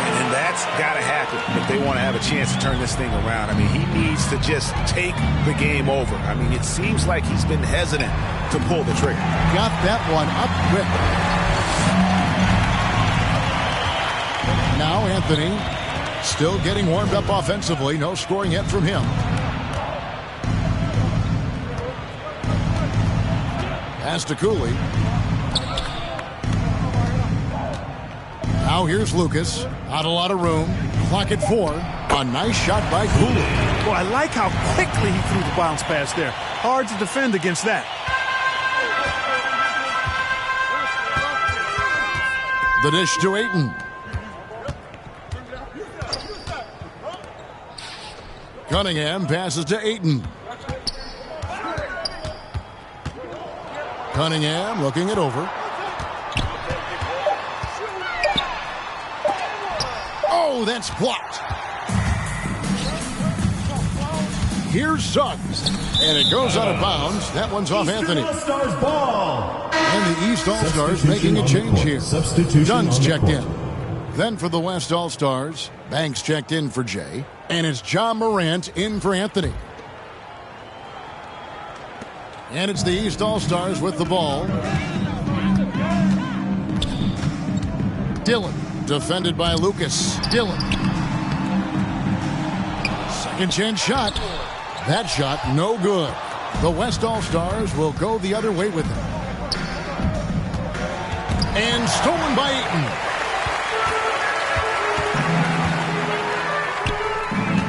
And that's got to happen if they want to have a chance to turn this thing around. I mean, he needs to just take the game over. I mean, it seems like he's been hesitant to pull the trigger. Got that one up quick. Now Anthony still getting warmed up offensively. No scoring yet from him. Pass to Cooley. Now here's Lucas. Not a lot of room. Clock at 4. A nice shot by Cooley. Well, I like how quickly he threw the bounce pass there. Hard to defend against that. The dish to Ayton. Cunningham passes to Ayton. Cunningham looking it over. Oh, that's blocked. Here's Suggs. And it goes out of bounds. That one's off Anthony. All-Stars ball. And the East All-Stars making a change here. Dunn's checked in. Then for the West All-Stars, Banks checked in for Jay. And it's John Morant in for Anthony. And it's the East All-Stars with the ball. Dillon, defended by Lucas. Dillon. Second chance shot. That shot, no good. The West All-Stars will go the other way with it. And stolen by Eaton.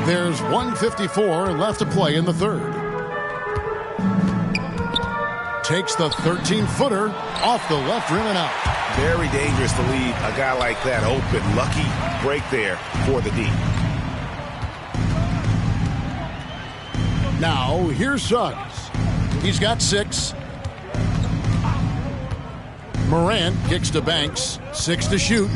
There's 1:54 left to play in the third. Takes the 13-footer off the left rim and out. Very dangerous to leave a guy like that open. Lucky break there for the D. Now, here's Suggs. He's got 6. Morant kicks to Banks. 6 to shoot.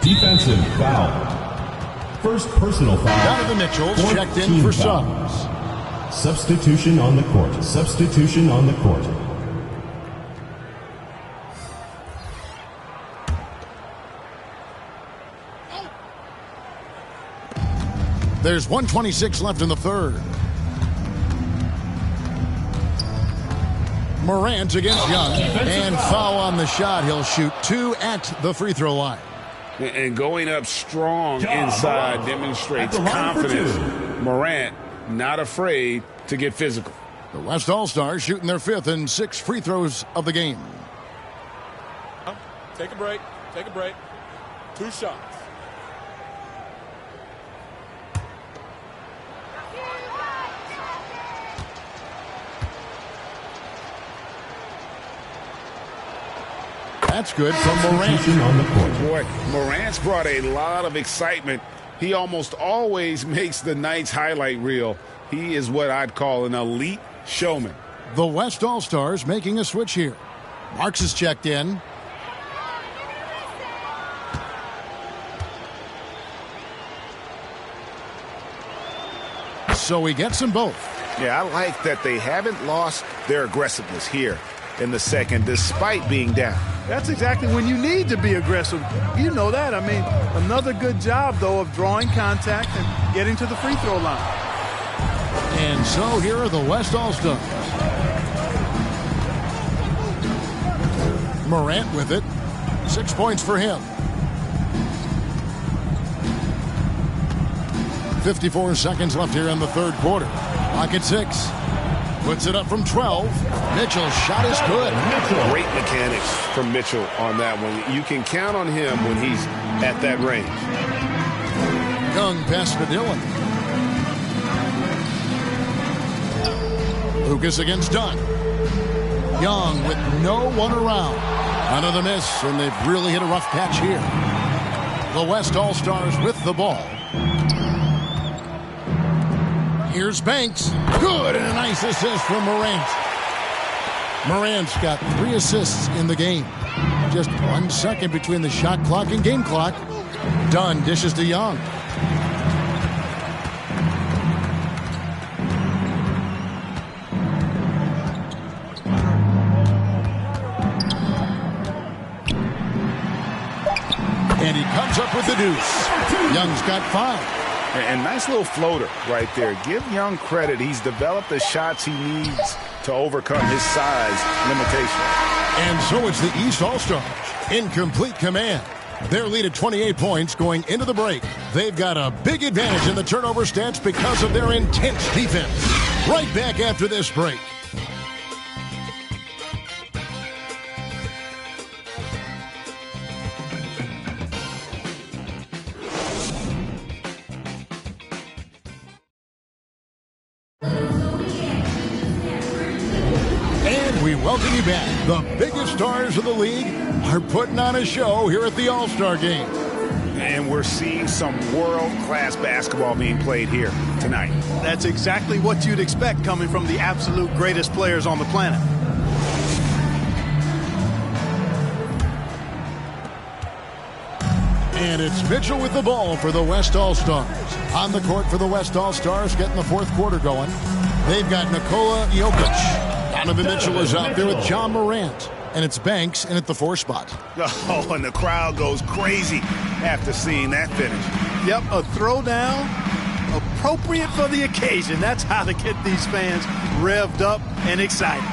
Defensive foul. First personal foul. Donovan Mitchell's checked in for Suggs. Substitution on the court. Substitution on the court. There's 1:26 left in the third. Morant against Young. And foul on the shot. He'll shoot 2 at the free throw line. And going up strong inside demonstrates confidence. Morant not afraid to get physical. The West All-Stars shooting their 5th and 6th free throws of the game. Take a break. Take a break. 2 shots. That's good from Morant. Boy, Morant's brought a lot of excitement. He almost always makes the night's highlight reel. He is what I'd call an elite showman. The West All-Stars making a switch here. Marks is checked in. So he gets them both. Yeah, I like that they haven't lost their aggressiveness here in the second, despite being down. That's exactly when you need to be aggressive. You know that. I mean, another good job, though, of drawing contact and getting to the free throw line. And so here are the West All-Stars. Morant with it. 6 points for him. 54 seconds left here in the third quarter. Pocket 6. Puts it up from 12. Mitchell's shot is good. Great mechanics from Mitchell on that one. You can count on him when he's at that range. Young pass to Dillon. Lucas against Dunn. Young with no one around. Another miss, and they've really hit a rough patch here. The West All-Stars with the ball. Here's Banks. Good, and a nice assist from Morant. Morant's got 3 assists in the game. Just 1 second between the shot clock and game clock. Dunn dishes to Young. And he comes up with the deuce. Young's got 5. And nice little floater right there. Give Young credit. He's developed the shots he needs to overcome his size limitation. And so it's the East All-Stars in complete command. Their lead at 28 points going into the break. They've got a big advantage in the turnover stats because of their intense defense. Right back after this break. We welcome you back. The biggest stars of the league are putting on a show here at the All-Star Game. And we're seeing some world-class basketball being played here tonight. That's exactly what you'd expect coming from the absolute greatest players on the planet. And it's Mitchell with the ball for the West All-Stars. On the court for the West All-Stars, getting the fourth quarter going. They've got Nikola Jokic. Donovan Mitchell is out there with John Morant. And it's Banks in at the 4 spot. Oh, and the crowd goes crazy after seeing that finish. Yep, a throwdown appropriate for the occasion. That's how to get these fans revved up and excited.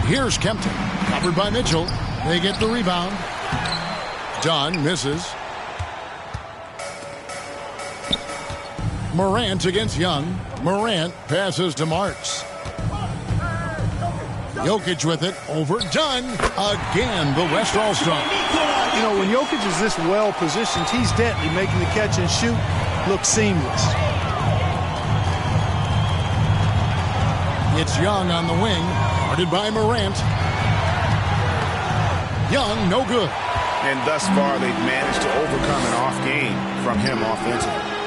Here's Kempton. Covered by Mitchell. They get the rebound. Dunn misses. Morant against Young. Morant passes to Marks. Jokic with it. Overdone. Again, the West All-Star. You know, when Jokic is this well-positioned, he's deadly, making the catch and shoot look seamless. It's Young on the wing. Guarded by Morant. Young, no good. And thus far, they've managed to overcome an off game from him offensively.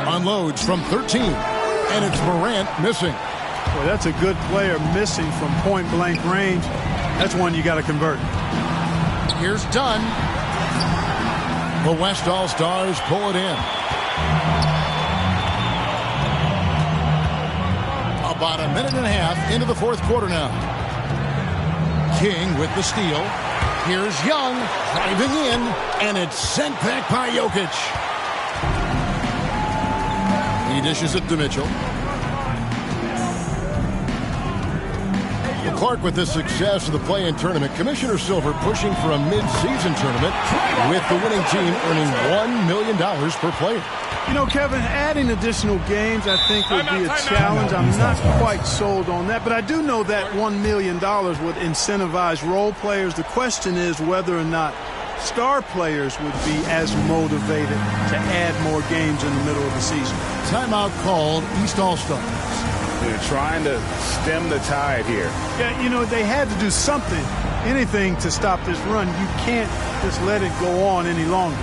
Unloads from 13. And it's Morant missing. Well, that's a good player missing from point-blank range. That's one you got to convert. Here's Dunn. The West All-Stars pull it in. About a minute and a half into the fourth quarter now. King with the steal. Here's Young driving in, and it's sent back by Jokic. He dishes it to Mitchell. Clark, with the success of the play-in tournament, Commissioner Silver pushing for a mid-season tournament with the winning team earning $1 million per player. You know, Kevin, adding additional games I think would be a challenge. I'm not quite sold on that, but I do know that $1 million would incentivize role players. The question is whether or not star players would be as motivated to add more games in the middle of the season. Timeout called. East All-Stars. They're trying to stem the tide here. Yeah, you know, they had to do something, anything to stop this run. You can't just let it go on any longer.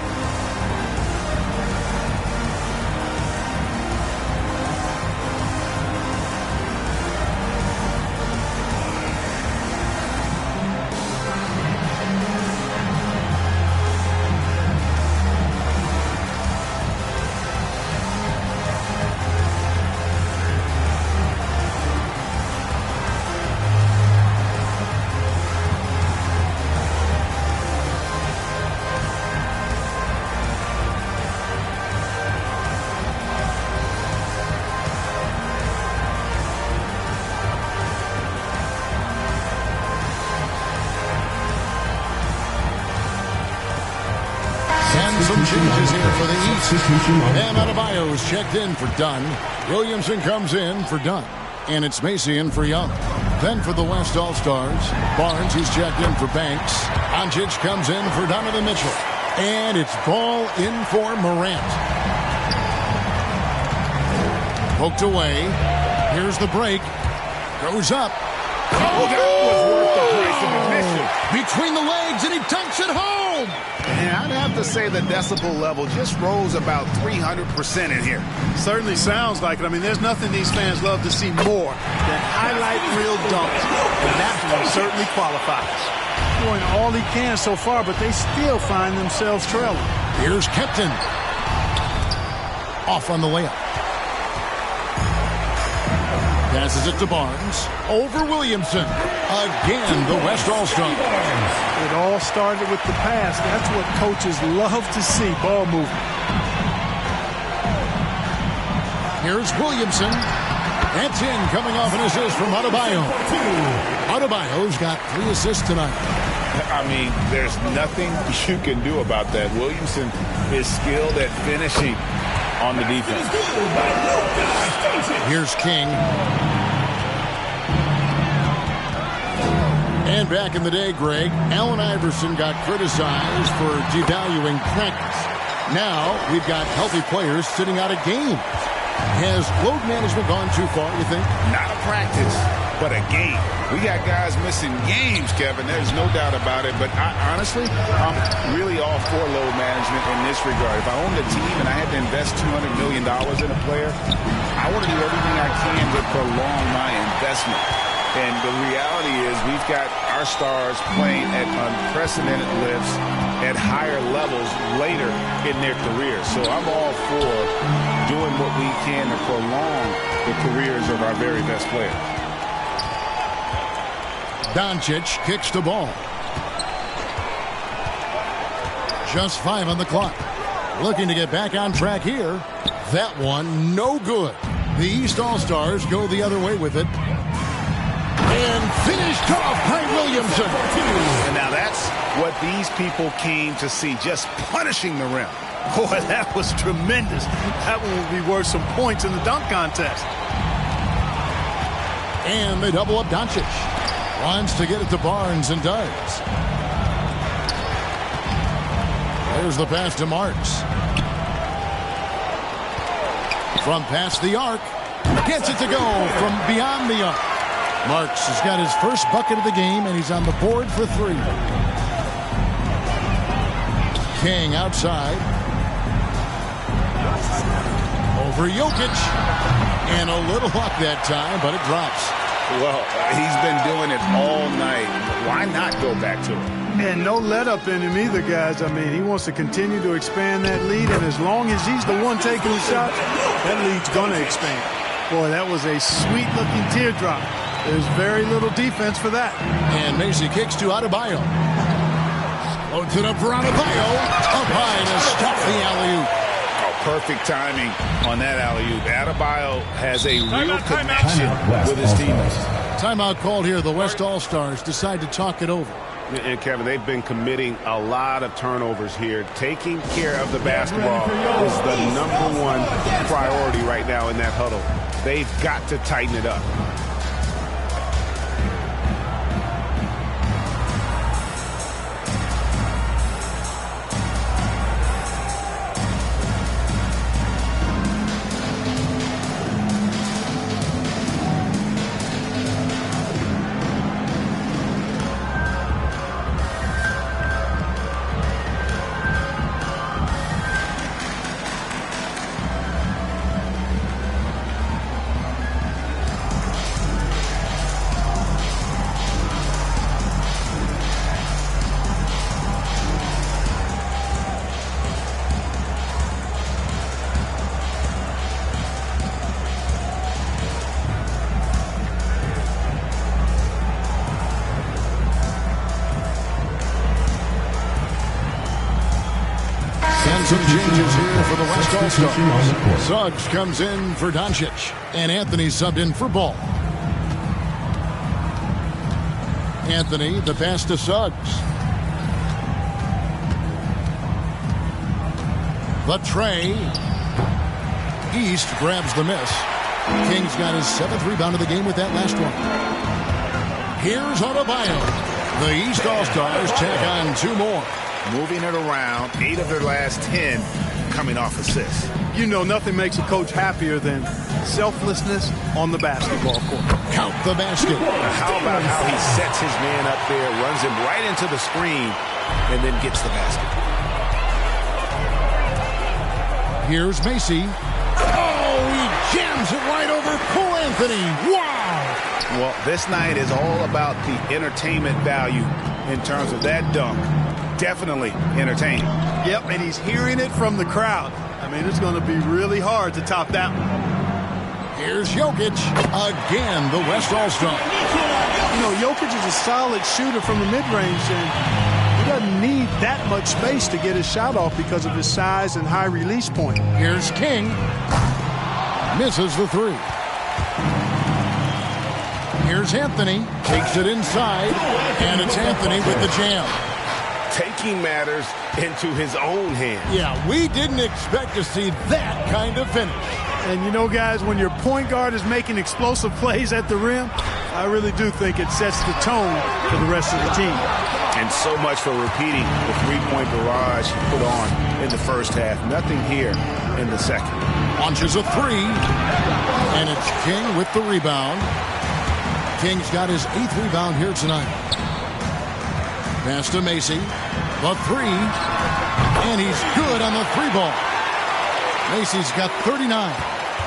Some changes here for the East. And Adebayo's checked in for Dunn. Williamson comes in for Dunn. And it's Macy in for Young. Then for the West All-Stars, Barnes, he's checked in for Banks. Doncic comes in for Donovan Mitchell. And it's Ball in for Morant. Poked away. Here's the break. Goes up. Oh, that was worth the price of admission. Between the legs, and he dunks it home. And I'd have to say the decibel level just rose about 300% in here. Certainly sounds like it. I mean, there's nothing these fans love to see more than highlight reel dunks. And that one certainly qualifies. Doing all he can so far, but they still find themselves trailing. Here's Kempton. Off on the layup. Passes it to Barnes. Over Williamson. Again, the West All-Star. It all started with the pass. That's what coaches love to see, ball movement. Here's Williamson. That's in, coming off an assist from Adebayo. Adebayo's got 3 assists tonight. I mean, there's nothing you can do about that. Williamson is skilled at finishing on the defense. Here's King. And back in the day, Greg, Allen Iverson got criticized for devaluing practice. Now we've got healthy players sitting out of games. Has load management gone too far, you think? Not a practice, but a game. We got guys missing games, Kevin. There's no doubt about it. But honestly, I'm really all for load management in this regard. If I owned a team and I had to invest $200 million in a player, I want to do everything I can to prolong my investment. And the reality is we've got our stars playing at unprecedented lifts at higher levels later in their careers. So I'm all for doing what we can to prolong the careers of our very best players. Doncic kicks the ball. Just 5 on the clock. Looking to get back on track here. That one, no good. The East All-Stars go the other way with it. And finished off by Williamson. And now that's what these people came to see, just punishing the rim. Boy, that was tremendous. That one will be worth some points in the dunk contest. And they double up Doncic. Wants to get it to Barnes and does. There's the pass to Marks. From past the arc. Gets it to go from beyond the arc. Marks has got his first bucket of the game, and he's on the board for 3. King outside. Over Jokic. And a little luck that time, but it drops. Well, he's been doing it all night. Why not go back to it? And no let up in him either, guys. I mean, he wants to continue to expand that lead, and as long as he's the one taking the shot, that lead's going to expand. Boy, that was a sweet-looking teardrop. There's very little defense for that. And Macy kicks to Adebayo. Loads it up for Adebayo. Up high to stop the alley-oop. Perfect timing on that alley-oop. Adebayo has a real connection with his teammates. Timeout called here. The West All-Stars decide to talk it over. And, Kevin, they've been committing a lot of turnovers here. Taking care of the basketball is the #1 priority right now in that huddle. They've got to tighten it up. Some changes here for the West All-Stars. Suggs comes in for Doncic, and Anthony subbed in for Ball. Anthony, the pass to Suggs. The tray. East grabs the miss. King's got his 7th rebound of the game with that last one. Here's Adebayo. The East All-Stars tack on 2 more. Moving it around, 8 of their last 10 coming off assists. You know, nothing makes a coach happier than selflessness on the basketball court. Count the basket. How about how he sets his man up there, runs him right into the screen, and then gets the basket. Here's Macy. Oh, he jams it right over Cole Anthony. Wow. Well, this night is all about the entertainment value in terms of that dunk. Definitely entertaining. Yep, and he's hearing it from the crowd. I mean, it's going to be really hard to top that one. Here's Jokic. Again, the West All-Star. You know, Jokic is a solid shooter from the mid-range, and he doesn't need that much space to get his shot off because of his size and high release point. Here's King. Misses the 3. Here's Anthony. Takes it inside, and it's Anthony with the jam. Taking matters into his own hands. Yeah, we didn't expect to see that kind of finish. And you know, guys, when your point guard is making explosive plays at the rim, I really do think it sets the tone for the rest of the team. And so much for repeating the 3-point barrage he put on in the first half. Nothing here in the second. Launches a 3, and it's King with the rebound. King's got his 8th rebound here tonight. Pass to Macy. The 3. And he's good on the 3-ball. Macy's got 39.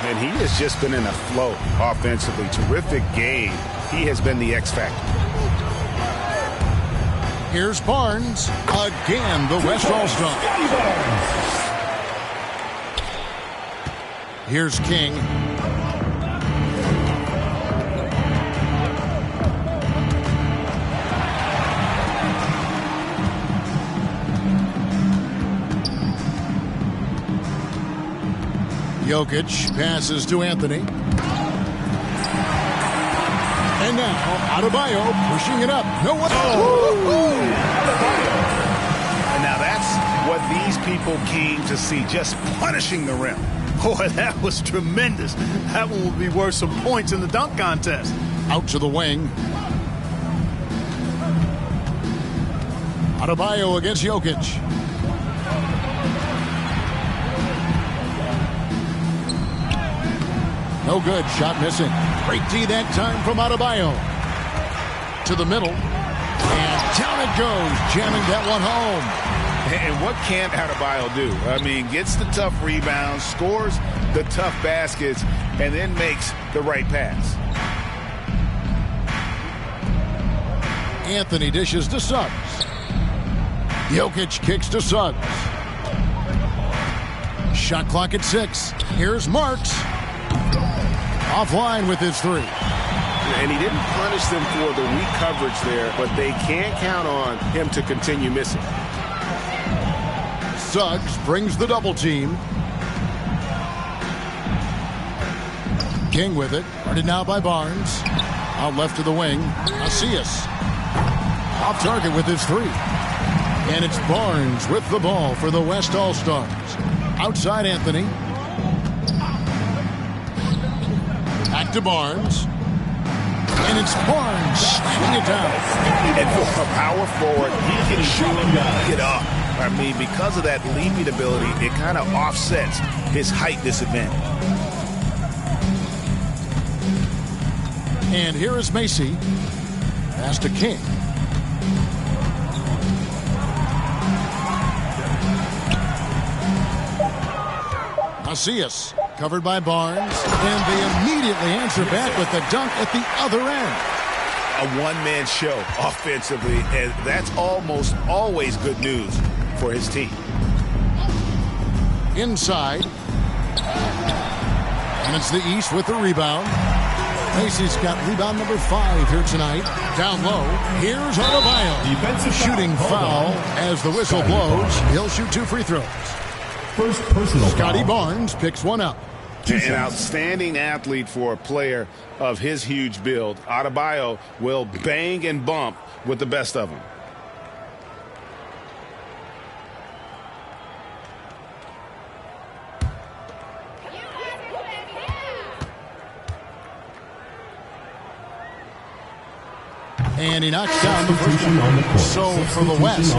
And he has just been in a flow offensively. Terrific game. He has been the X factor. Here's Barnes. Again, the West All-Star. Here's King. Jokic passes to Anthony. And now, Adebayo pushing it up. No one. And now that's what these people came to see, just punishing the rim. Boy, that was tremendous. That one will be worth some points in the dunk contest. Out to the wing. Adebayo against Jokic. No good. Shot missing. Great D that time from Adebayo. To the middle. And down it goes. Jamming that one home. And what can't Adebayo do? I mean, gets the tough rebounds, scores the tough baskets, and then makes the right pass. Anthony dishes to Suggs. Jokic kicks to Suggs. Shot clock at 6. Here's Marks. Offline with his 3. And he didn't punish them for the weak coverage there, but they can't count on him to continue missing. Suggs brings the double team. King with it. Guarded now by Barnes. Out left to the wing. Asias. Off target with his 3. And it's Barnes with the ball for the West All-Stars. Outside Anthony. Back to Barnes. And it's Barnes slamming it down. And for a power forward, he can shoot and get up. I mean, because of that leaping ability, it kind of offsets his height disadvantage. And here is Macy. Pass to King. Asias covered by Barnes. And they immediately answer back with the dunk at the other end. A one-man show offensively, and that's almost always good news for his team. Inside. And it's the East with the rebound. Macy's got rebound number 5 here tonight. Down low. Here's Adebayo. Shooting foul as the whistle blows. He'll shoot 2 free throws. First personal Scotty foul. Barnes picks one up. An outstanding athlete for a player of his huge build. Adebayo will bang and bump with the best of them. And he knocks down the first one. So for the West,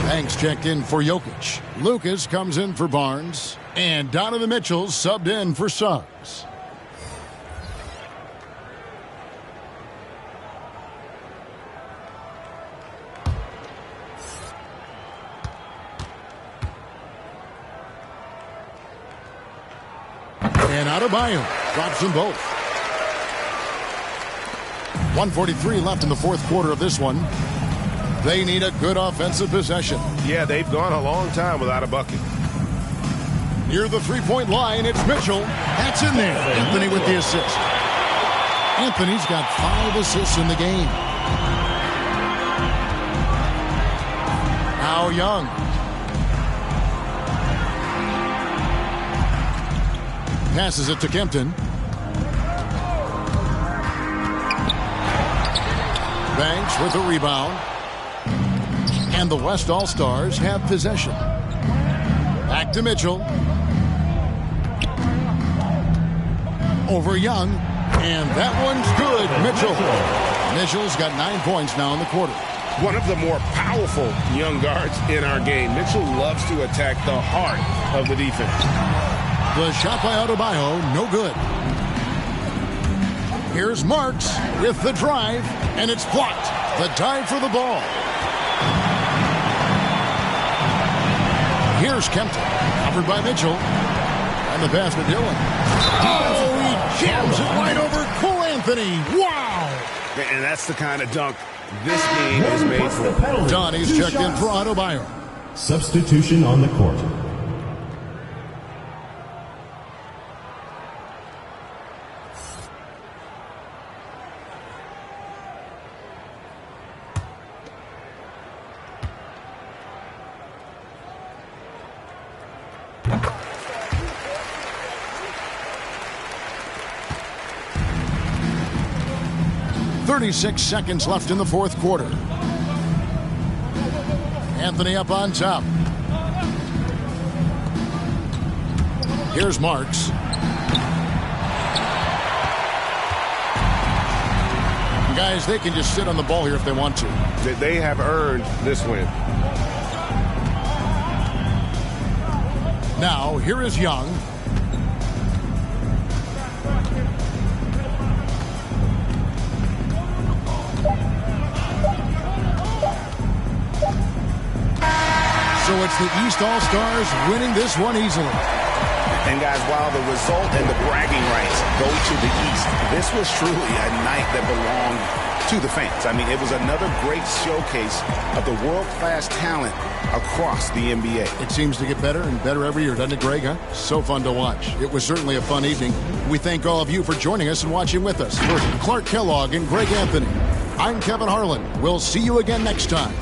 Banks checked in for Jokic. Lucas comes in for Barnes. And Donovan Mitchell subbed in for Suggs. And Adebayo drops them both. 1:43 left in the fourth quarter of this one. They need a good offensive possession. Yeah, they've gone a long time without a bucket. Near the three-point line, it's Mitchell. That's in there. Anthony with the assist. Anthony's got 5 assists in the game. Now Young. Passes it to Kempton. Banks with the rebound. And the West All-Stars have possession. Back to Mitchell. Over Young. And that one's good. Mitchell's got 9 points now in the quarter. One of the more powerful young guards in our game. Mitchell loves to attack the heart of the defense. The shot by Adebayo, no good. Here's Marks with the drive, and it's blocked. The dive for the ball. Here's Kempton, covered by Mitchell. And the pass to Dillon. Oh, he jams it right over Cole Anthony. Wow! And that's the kind of dunk this game is made for. Donnie's checked in for Adebayo. Substitution on the court. 36 seconds left in the fourth quarter. Anthony up on top. Here's Marks. Guys, they can just sit on the ball here if they want to. They have earned this win. Now, here is Young. So it's the East All-Stars winning this one easily. And guys, while the result and the bragging rights go to the East, this was truly a night that belonged to the fans. I mean, it was another great showcase of the world-class talent across the NBA. It seems to get better and better every year, doesn't it, Greg? Huh? So fun to watch. It was certainly a fun evening. We thank all of you for joining us and watching with us. For Clark Kellogg and Greg Anthony, I'm Kevin Harlan. We'll see you again next time.